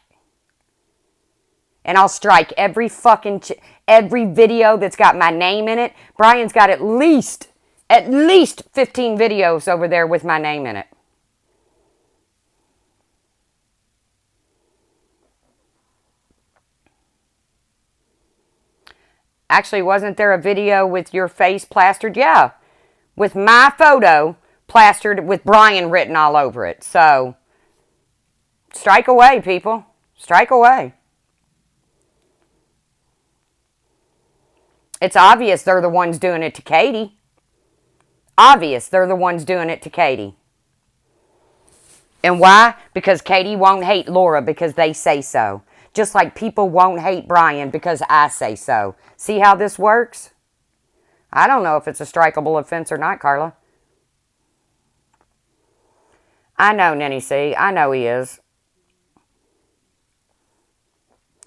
And I'll strike every video that's got my name in it. Brian's got at least 15 videos over there with my name in it. Actually, wasn't there a video with your face plastered? Yeah, with my photo plastered with Brian written all over it. So, strike away, people. Strike away. It's obvious they're the ones doing it to Katie. Obvious they're the ones doing it to Katie. And why? Because Katie won't hate Laura because they say so. Just like people won't hate Brian because I say so. See how this works? I don't know if it's a strikeable offense or not, Carla. I know, Nenny C. I know he is.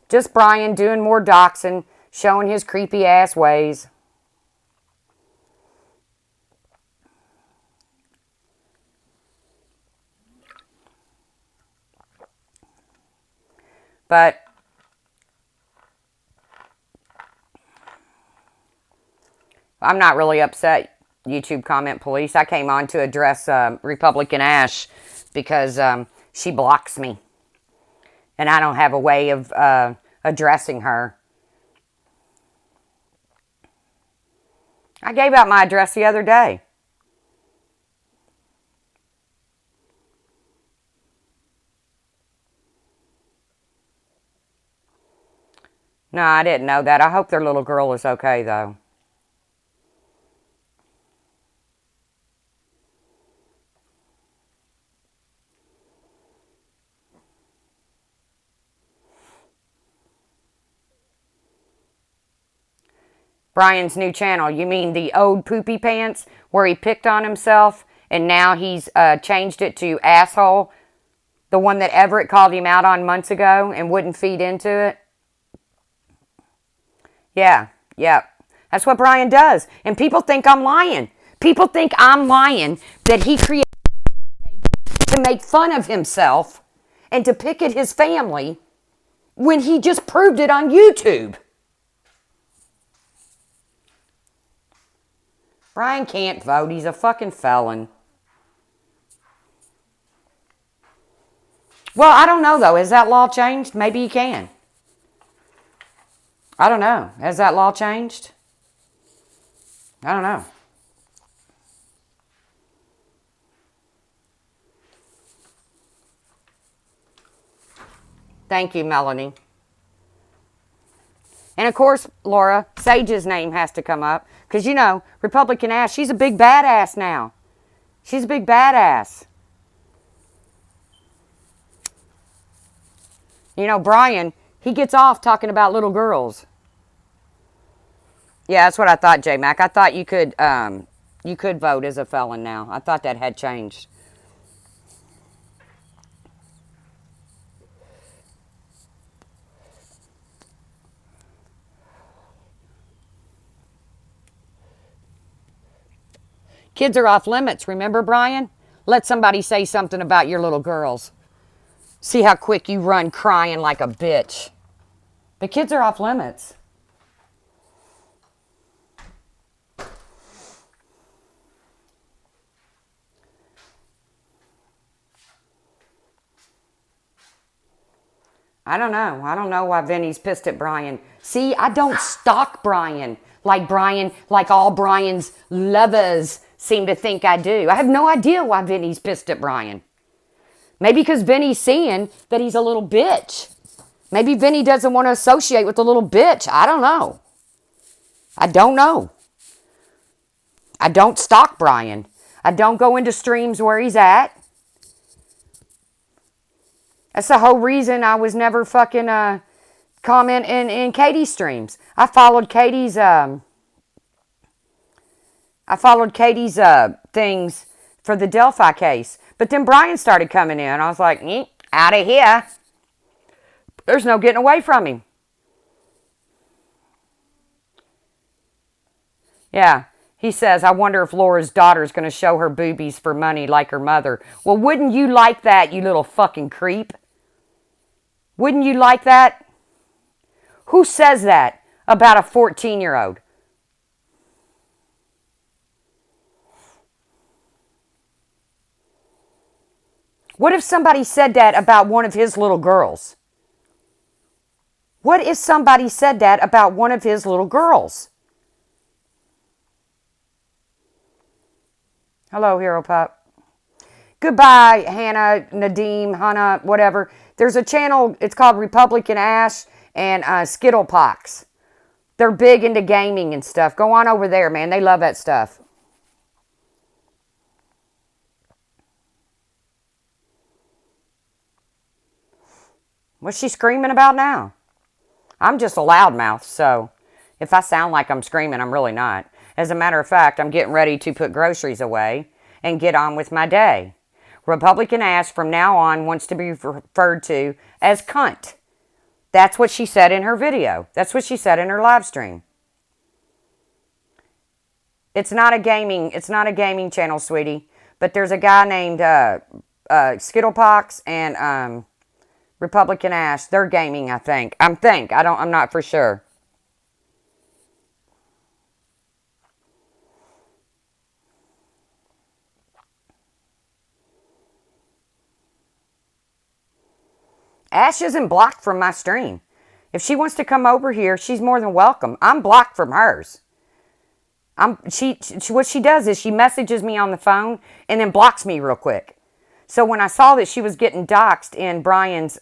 Just Brian doing more doxing, showing his creepy ass ways. But I'm not really upset, YouTube comment police. I came on to address Republican Ash because she blocks me. And I don't have a way of addressing her. I gave out my address the other day. No, I didn't know that. I hope their little girl is okay, though. Brian's new channel. You mean the old poopy pants where he picked on himself and now he's changed it to asshole? The one that Everett called him out on months ago and wouldn't feed into it? Yeah. That's what Brian does. And people think I'm lying. People think I'm lying that he created to make fun of himself and to pick at his family when he just proved it on YouTube. Brian can't vote. He's a fucking felon. Well, I don't know, though. Has that law changed? Maybe he can. I don't know. Has that law changed? I don't know. Thank you, Melanie. And of course, Laura, Sage's name has to come up. Because, you know, Republican Ash, she's a big badass now. She's a big badass. You know, Brian, he gets off talking about little girls. Yeah, that's what I thought, J-Mac. I thought you could vote as a felon now. I thought that had changed. Kids are off limits, remember, Brian? Let somebody say something about your little girls. See how quick you run crying like a bitch. The kids are off limits. I don't know. I don't know why Vinny's pissed at Brian. See, I don't stalk Brian like all Brian's lovers seem to think I do. I have no idea why Vinny's pissed at Brian. Maybe because Vinny's seeing that he's a little bitch. Maybe Vinny doesn't want to associate with the little bitch. I don't know. I don't know. I don't stalk Brian. I don't go into streams where he's at. That's the whole reason I was never fucking comment in Katie's streams. I followed Katie's things for the Delphi case. But then Brian started coming in. I was like, out of here. There's no getting away from him. Yeah. He says, I wonder if Laura's daughter's going to show her boobies for money like her mother. Well, wouldn't you like that, you little fucking creep? Wouldn't you like that? Who says that about a 14-year-old? What if somebody said that about one of his little girls? What if somebody said that about one of his little girls? Hello, Hero Pup. Goodbye, Hannah, Nadeem, Hannah, whatever. There's a channel, it's called Republican Ash and Skittlepox. They're big into gaming and stuff. Go on over there, man. They love that stuff. What's she screaming about now? I'm just a loudmouth, so if I sound like I'm screaming, I'm really not. As a matter of fact, I'm getting ready to put groceries away and get on with my day. Republican Ash from now on wants to be referred to as cunt. That's what she said in her video. That's what she said in her live stream. It's not a gaming channel, sweetie. But there's a guy named Skittlepox and Republican Ash. They're gaming, I think. I'm not for sure. Ash isn't blocked from my stream. If she wants to come over here, she's more than welcome. I'm blocked from hers. What she does is she messages me on the phone and then blocks me real quick. So when I saw that she was getting doxxed in Brian's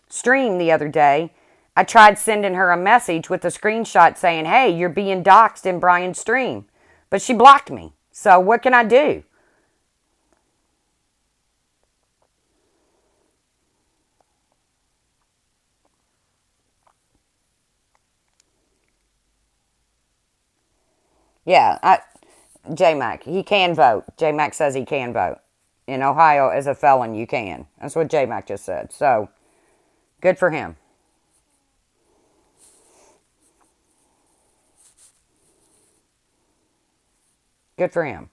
stream the other day, I tried sending her a message with a screenshot saying, hey, you're being doxxed in Brian's stream. But she blocked me. So what can I do? Yeah, J-Mac, he can vote. J-Mac says he can vote. In Ohio, as a felon, you can. That's what J-Mac just said. So, good for him. Good for him.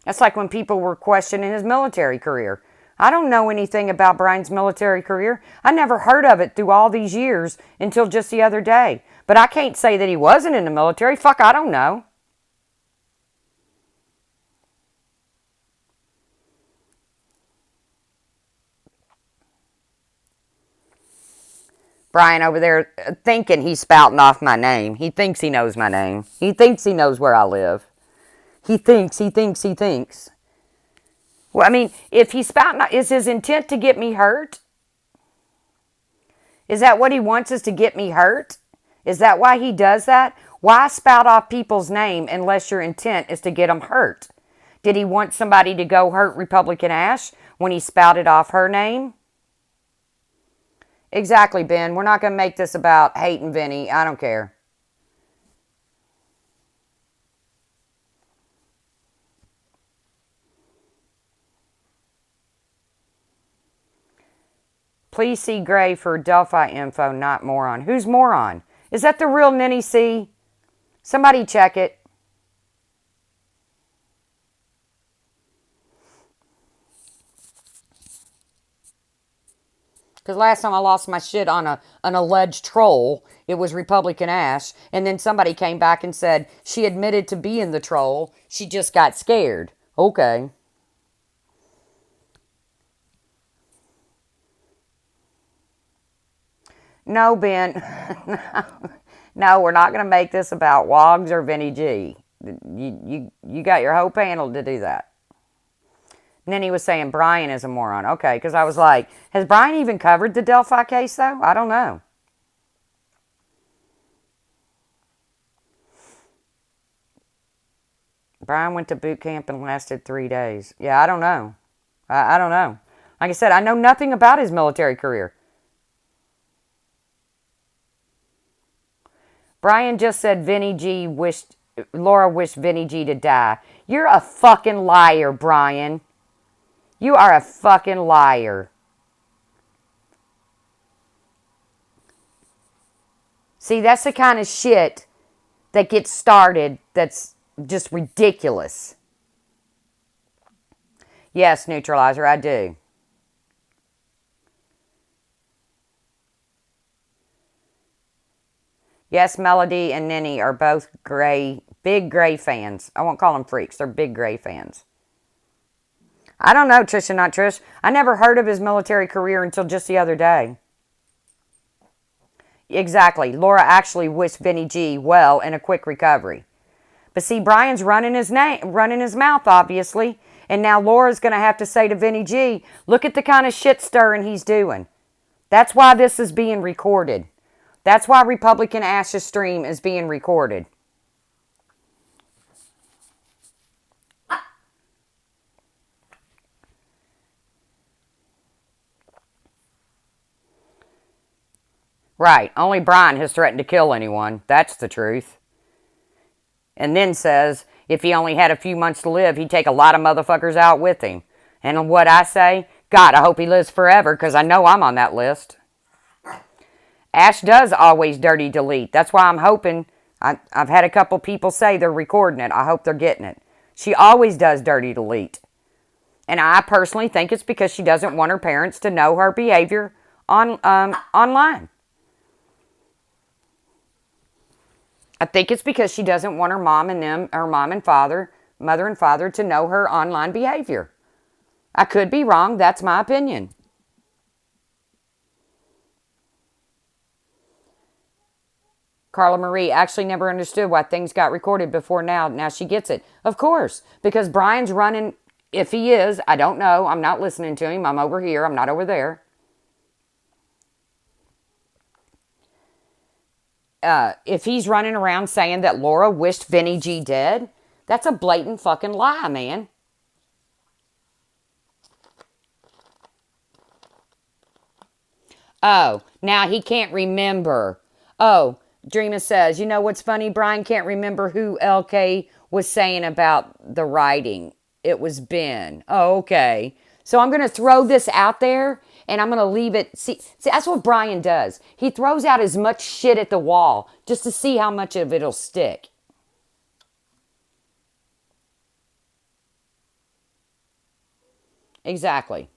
That's like when people were questioning his military career. I don't know anything about Brian's military career. I never heard of it through all these years until just the other day. But I can't say that he wasn't in the military. Fuck, I don't know. Brian over there thinking he's spouting off my name. He thinks he knows my name. He thinks he knows where I live. He thinks. Well, I mean, if he's spouting, is his intent to get me hurt? Is that what he wants, is to get me hurt? Is that why he does that? Why spout off people's name unless your intent is to get them hurt? Did he want somebody to go hurt Republican Ash when he spouted off her name? Exactly, Ben. We're not going to make this about hating Vinny. I don't care. Please see Gray for Delphi info, not Moron. Who's Moron? Is that the real Ninny C? Somebody check it. Because last time I lost my shit on an alleged troll, it was Republican Ash. And then somebody came back and said she admitted to being the troll. She just got scared. Okay. No, Ben. No, we're not going to make this about Wogs or Vinny G. You got your whole panel to do that. And then he was saying Brian is a moron. Okay, because I was like, has Brian even covered the Delphi case, though? I don't know. Brian went to boot camp and lasted 3 days. Yeah, I don't know. I don't know. Like I said, I know nothing about his military career. Brian just said Laura wished Vinny G to die. You're a fucking liar, Brian. You are a fucking liar. See, that's the kind of shit that gets started that's just ridiculous. Yes, Neutralizer, I do. Yes, Melody and Ninny are both big Gray fans. I won't call them freaks. They're big Gray fans. I don't know, Trisha, not Trish. I never heard of his military career until just the other day. Exactly. Laura actually wished Vinny G well and a quick recovery. But see, Brian's running his mouth, obviously. And now Laura's going to have to say to Vinny G, look at the kind of shit stirring he's doing. That's why this is being recorded. That's why Republican Ash's stream is being recorded. Right. Only Brian has threatened to kill anyone. That's the truth. And then says if he only had a few months to live, he'd take a lot of motherfuckers out with him. And what I say, God, I hope he lives forever because I know I'm on that list. Ash does always dirty delete. That's why I'm hoping. I've had a couple people say they're recording it. I hope they're getting it. She always does dirty delete. And I personally think it's because she doesn't want her parents to know her behavior online. I think it's because she doesn't want her mom and father, mother and father, to know her online behavior. I could be wrong. That's my opinion. Carla Marie actually never understood why things got recorded before now. Now she gets it. Of course, because Brian's running. If he is, I don't know. I'm not listening to him. I'm over here. I'm not over there. If he's running around saying that Laura wished Vinny G dead, that's a blatant fucking lie, man. Oh, now he can't remember. Oh, Dreama says, you know what's funny? Brian can't remember who LK was saying about the writing. It was Ben. Oh, okay. So I'm going to throw this out there and I'm going to leave it. See, that's what Brian does. He throws out as much shit at the wall just to see how much of it'll stick. Exactly.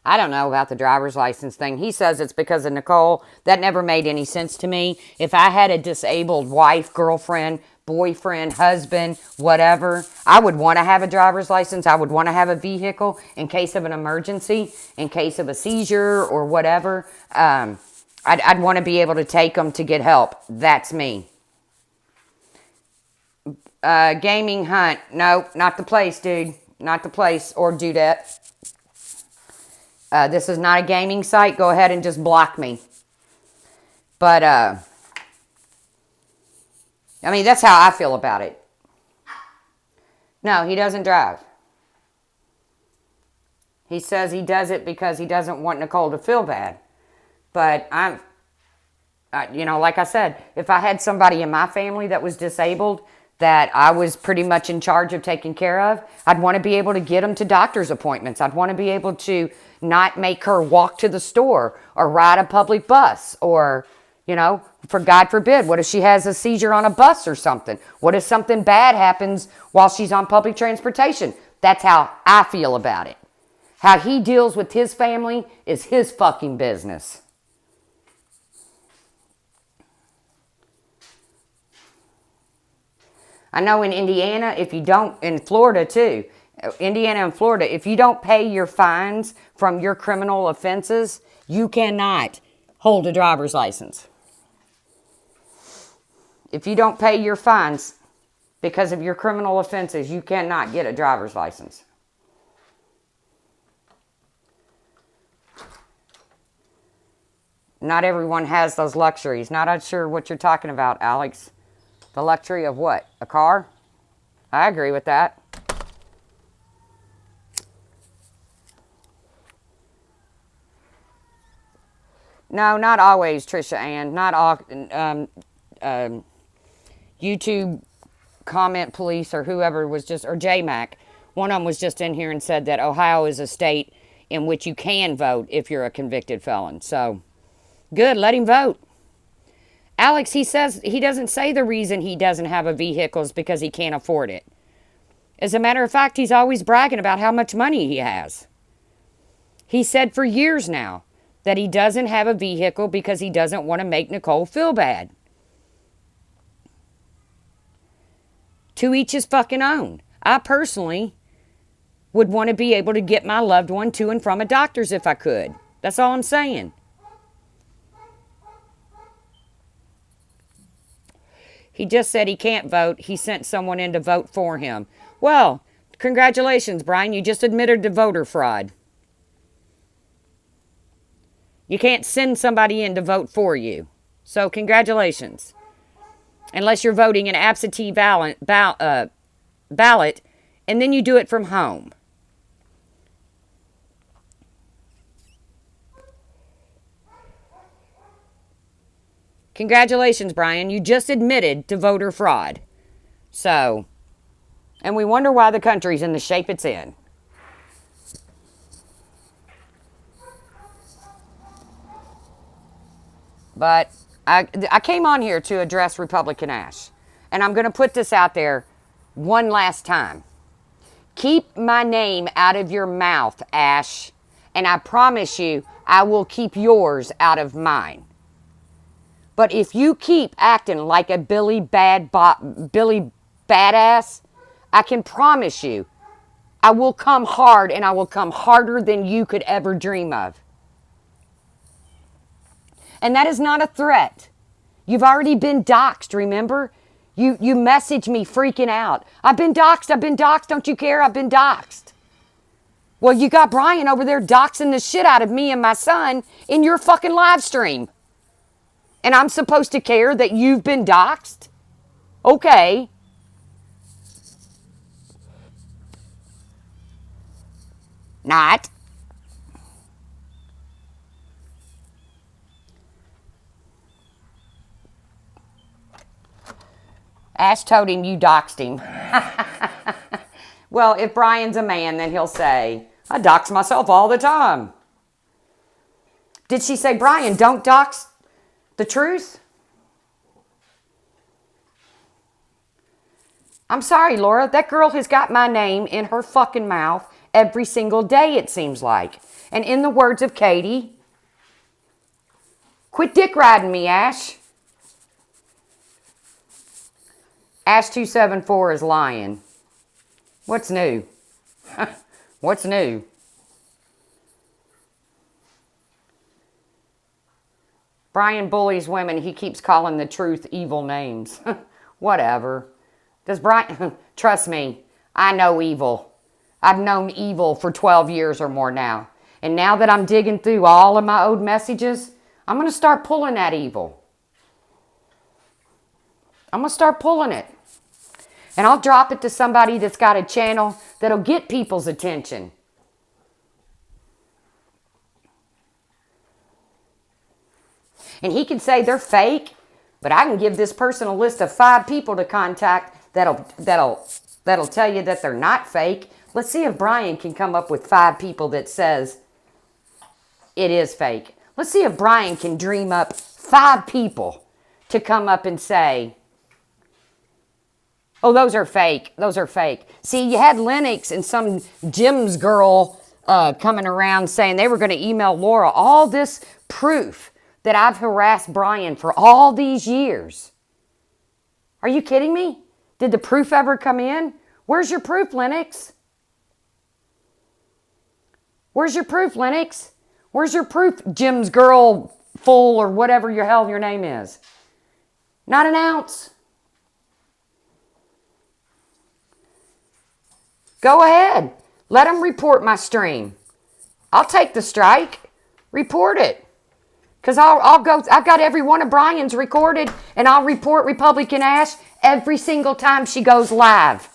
I don't know about the driver's license thing. He says it's because of Nicole. That never made any sense to me. If I had a disabled wife, girlfriend, boyfriend, husband, whatever, I would want to have a driver's license. I would want to have a vehicle in case of an emergency, in case of a seizure or whatever. I'd want to be able to take them to get help. That's me. Gaming hunt. No, not the place, dude. Not the place or dudette. This is not a gaming site. Go ahead and just block me. But, I mean, that's how I feel about it. No, he doesn't drive. He says he does it because he doesn't want Nicole to feel bad. But like I said, if I had somebody in my family that was disabled that I was pretty much in charge of taking care of, I'd want to be able to get them to doctor's appointments. I'd want to be able to not make her walk to the store or ride a public bus or, for God forbid, what if she has a seizure on a bus or something? What if something bad happens while she's on public transportation? That's how I feel about it. How he deals with his family is his fucking business. I know in Indiana, in Florida too, Indiana and Florida, if you don't pay your fines from your criminal offenses, you cannot hold a driver's license. If you don't pay your fines because of your criminal offenses, you cannot get a driver's license. Not everyone has those luxuries. Not sure what you're talking about, Alex. The luxury of what? A car? I agree with that. No, not always, Trisha Ann. Not all. YouTube comment police or whoever was just, or JMac, one of them was just in here and said that Ohio is a state in which you can vote if you're a convicted felon. So, good, let him vote. Alex, he says he doesn't say the reason he doesn't have a vehicle is because he can't afford it. As a matter of fact, he's always bragging about how much money he has. He said for years now that he doesn't have a vehicle because he doesn't want to make Nicole feel bad. To each his fucking own. I personally would want to be able to get my loved one to and from a doctor's if I could. That's all I'm saying. He just said he can't vote. He sent someone in to vote for him. Well, congratulations, Brian. You just admitted to voter fraud. You can't send somebody in to vote for you. So congratulations. Unless you're voting an absentee ballot, and then you do it from home. Congratulations, Brian. You just admitted to voter fraud. So, And we wonder why the country's in the shape it's in. But I came on here to address Republican Ash. And I'm going to put this out there one last time. Keep my name out of your mouth, Ash. And I promise you, I will keep yours out of mine. But if you keep acting like a Billy Badass, I can promise you, I will come hard, and I will come harder than you could ever dream of. And that is not a threat. You've already been doxxed, remember? You message me freaking out. I've been doxxed. Don't you care? I've been doxxed. Well, you got Brian over there doxing the shit out of me and my son in your fucking live stream. And I'm supposed to care that you've been doxxed? Okay. Not. Ash told him you doxed him. Well, if Brian's a man, then he'll say, I dox myself all the time. Did she say, Brian, don't dox the truth? I'm sorry, Laura. That girl has got my name in her fucking mouth every single day, it seems like. And in the words of Katie, quit dick riding me, Ash. Ash274 is lying. What's new? What's new? Brian bullies women. He keeps calling the truth evil names. Whatever. Does Brian... Trust me, I know evil. I've known evil for 12 years or more now. And now that I'm digging through all of my old messages, I'm going to start pulling that evil. I'm going to start pulling it. And I'll drop it to somebody that's got a channel that'll get people's attention. And he can say they're fake, but I can give this person a list of 5 people to contact that'll tell you that they're not fake. Let's see if Brian can come up with 5 people that says it is fake. Let's see if Brian can dream up 5 people to come up and say, oh, those are fake. Those are fake. See, you had Lennox and some Jim's girl coming around saying they were going to email Laura all this proof that I've harassed Brian for all these years. Are you kidding me? Did the proof ever come in? Where's your proof, Lennox? Where's your proof, Lennox? Where's your proof, Jim's girl full or whatever your hell your name is? Not an ounce. Go ahead. Let them report my stream. I'll take the strike. Report it. Because I've got every one of Brian's recorded, and I'll report Republican Ash every single time she goes live.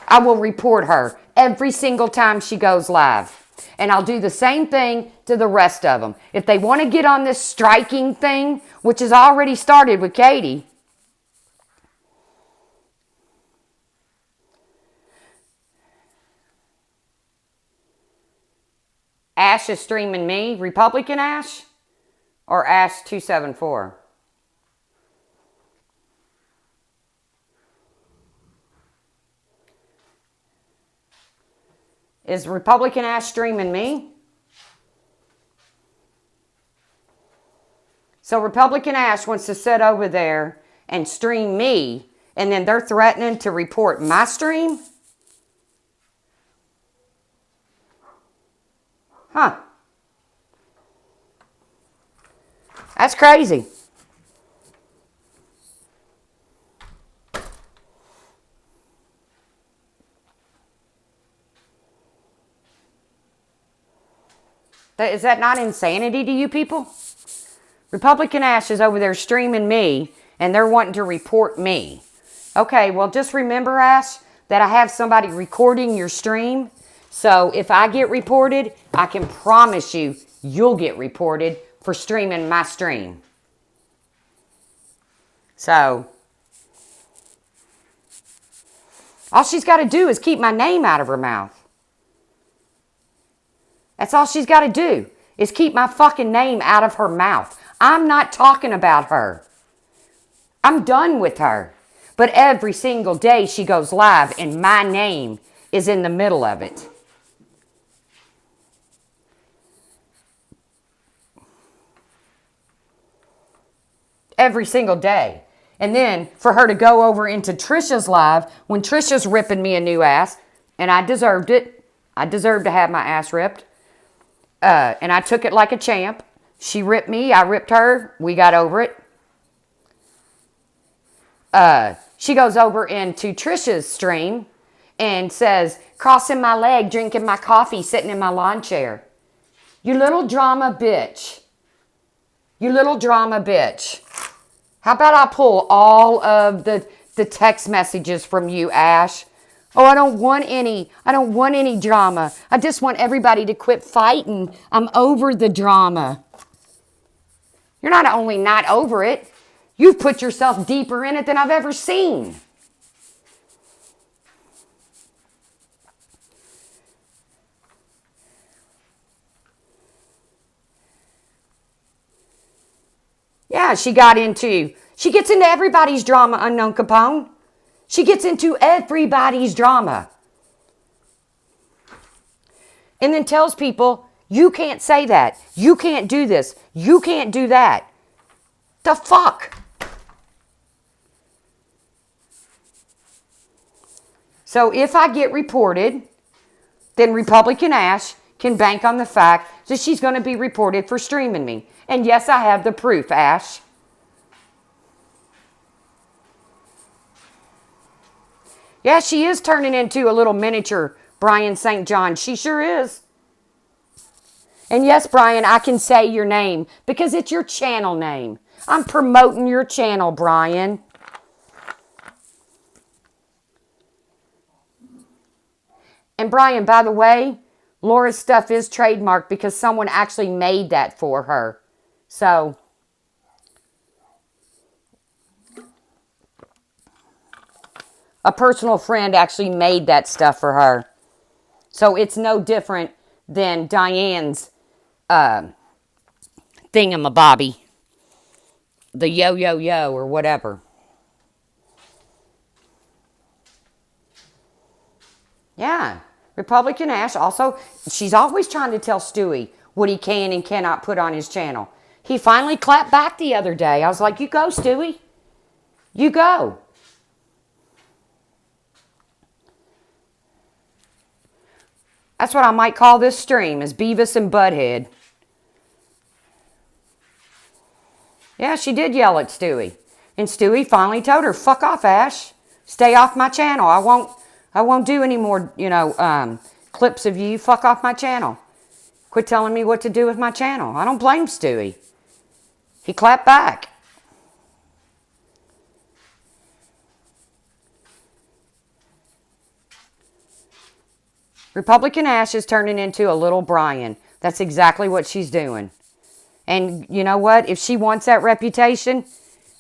I will report her every single time she goes live. And I'll do the same thing to the rest of them. If they want to get on this striking thing, which has already started with Katie, Ash is streaming me, Republican Ash, or Ash274? Is Republican Ash streaming me? So Republican Ash wants to sit over there and stream me, and then they're threatening to report my stream? Huh. That's crazy. Is that not insanity to you people? Republican Ash is over there streaming me, and they're wanting to report me. Okay, well, just remember, Ash, that I have somebody recording your stream. So if I get reported, I can promise you, you'll get reported for streaming my stream. So, All she's got to do is keep my name out of her mouth. That's all she's got to do is keep my fucking name out of her mouth. I'm not talking about her. I'm done with her. But every single day she goes live and my name is in the middle of it. Every single day. And then for her to go over into Trisha's live when Trisha's ripping me a new ass, and I deserved it. I deserved to have my ass ripped. And I took it like a champ. She ripped me. I ripped her. We got over it. She goes over into Trisha's stream and says, crossing my leg, drinking my coffee, sitting in my lawn chair. You little drama bitch. You little drama bitch. How about I pull all of the text messages from you, Ash? Oh, I don't want any drama. I just want everybody to quit fighting. I'm over the drama. You're not only not over it, you've put yourself deeper in it than I've ever seen. Yeah, she gets into everybody's drama, Unknown Capone. She gets into everybody's drama. And then tells people, you can't say that. You can't do this. You can't do that. The fuck? So if I get reported, then Republican Ash can bank on the fact that she's going to be reported for streaming me. And yes, I have the proof, Ash. Yeah, she is turning into a little miniature Brian St. John. She sure is. And yes, Brian, I can say your name because it's your channel name. I'm promoting your channel, Brian. And Brian, by the way, Laura's stuff is trademarked because someone actually made that for her. So, a personal friend actually made that stuff for her. So it's no different than Diane's thingamabobby. The yo-yo-yo or whatever. Yeah. Republican Ash also, she's always trying to tell Stewie what he can and cannot put on his channel. He finally clapped back the other day. I was like, you go, Stewie. You go. That's what I might call this stream, is Beavis and Butthead. Yeah, she did yell at Stewie. And Stewie finally told her, fuck off, Ash. Stay off my channel. I won't do any more, clips of you. Fuck off my channel. Quit telling me what to do with my channel. I don't blame Stewie. He clapped back. Republican Ash is turning into a little Brian. That's exactly what she's doing. And you know what? If she wants that reputation,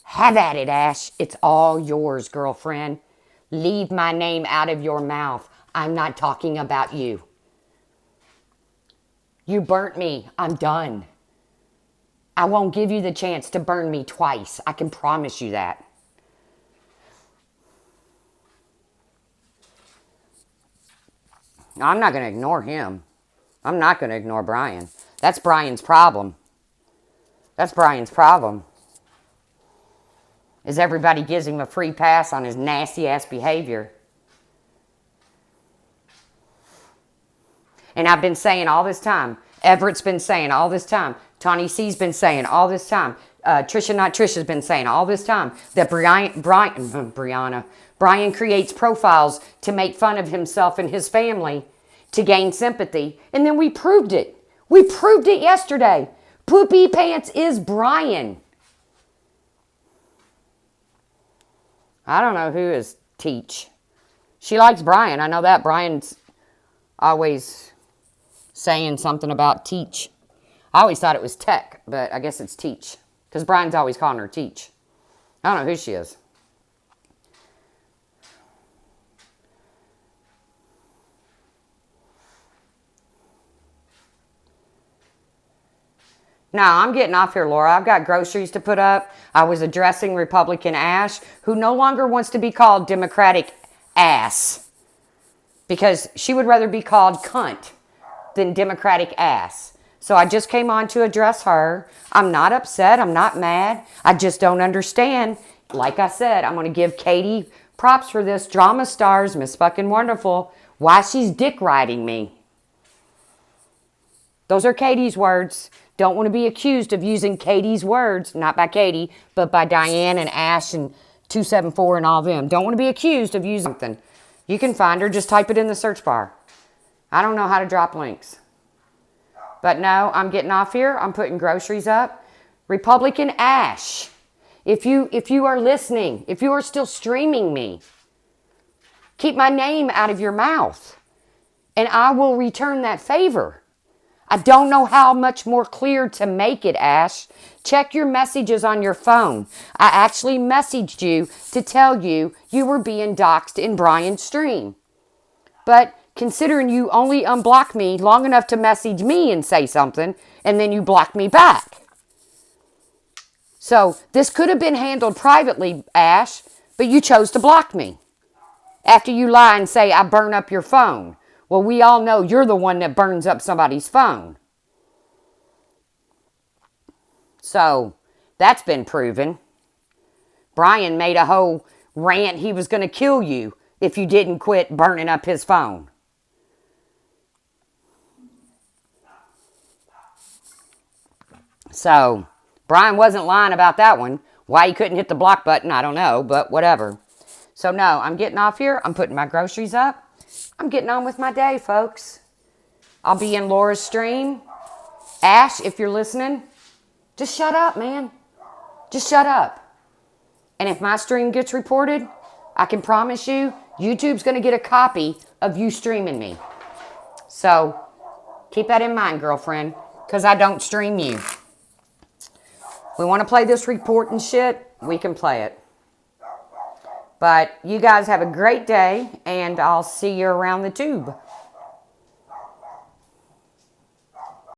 have at it, Ash. It's all yours, girlfriend. Leave my name out of your mouth. I'm not talking about you. You burnt me. I'm done. I won't give you the chance to burn me twice. I can promise you that. I'm not going to ignore him. I'm not going to ignore Brian. That's Brian's problem. That's Brian's problem. Is everybody gives him a free pass on his nasty ass behavior. And I've been saying all this time. Everett's been saying all this time. Tawny C's been saying all this time. Trisha Not Trisha's been saying all this time that Brian creates profiles to make fun of himself and his family to gain sympathy. And then we proved it. We proved it yesterday. Poopy Pants is Brian. I don't know who is Teach. She likes Brian. I know that. Brian's always saying something about Teach. I always thought it was Tech, but I guess it's Teach. Because Brian's always calling her Teach. I don't know who she is. No, I'm getting off here, Laura. I've got groceries to put up. I was addressing Republican Ash, who no longer wants to be called Democratic ass, because she would rather be called cunt than Democratic ass. So I just came on to address her. I'm not upset. I'm not mad. I just don't understand. Like I said, I'm going to give Katie props for this. Drama stars, Miss Fucking Wonderful. Why she's dick riding me. Those are Katie's words. Don't want to be accused of using Katie's words. Not by Katie, but by Diane and Ash and 274 and all them. Don't want to be accused of using something. You can find her. Just type it in the search bar. I don't know how to drop links. But no, I'm getting off here. I'm putting groceries up. Republican Ash, if you are listening, if you are still streaming me, keep my name out of your mouth, and I will return that favor. I don't know how much more clear to make it, Ash. Check your messages on your phone. I actually messaged you to tell you you were being doxxed in Brian's stream. But considering you only unblocked me long enough to message me and say something, and then you blocked me back. So this could have been handled privately, Ash, but you chose to block me. After you lie and say I burn up your phone. Well, we all know you're the one that burns up somebody's phone. So that's been proven. Brian made a whole rant he was going to kill you if you didn't quit burning up his phone. So Brian wasn't lying about that one. Why he couldn't hit the block button, I don't know, but whatever. So no, I'm getting off here. I'm putting my groceries up. I'm getting on with my day, folks. I'll be in Laura's stream. Ash, if you're listening, just shut up, man. Just shut up. And if my stream gets reported, I can promise you, YouTube's going to get a copy of you streaming me. So keep that in mind, girlfriend, because I don't stream you. We want to play this report and shit, we can play it. But you guys have a great day, and I'll see you around the tube.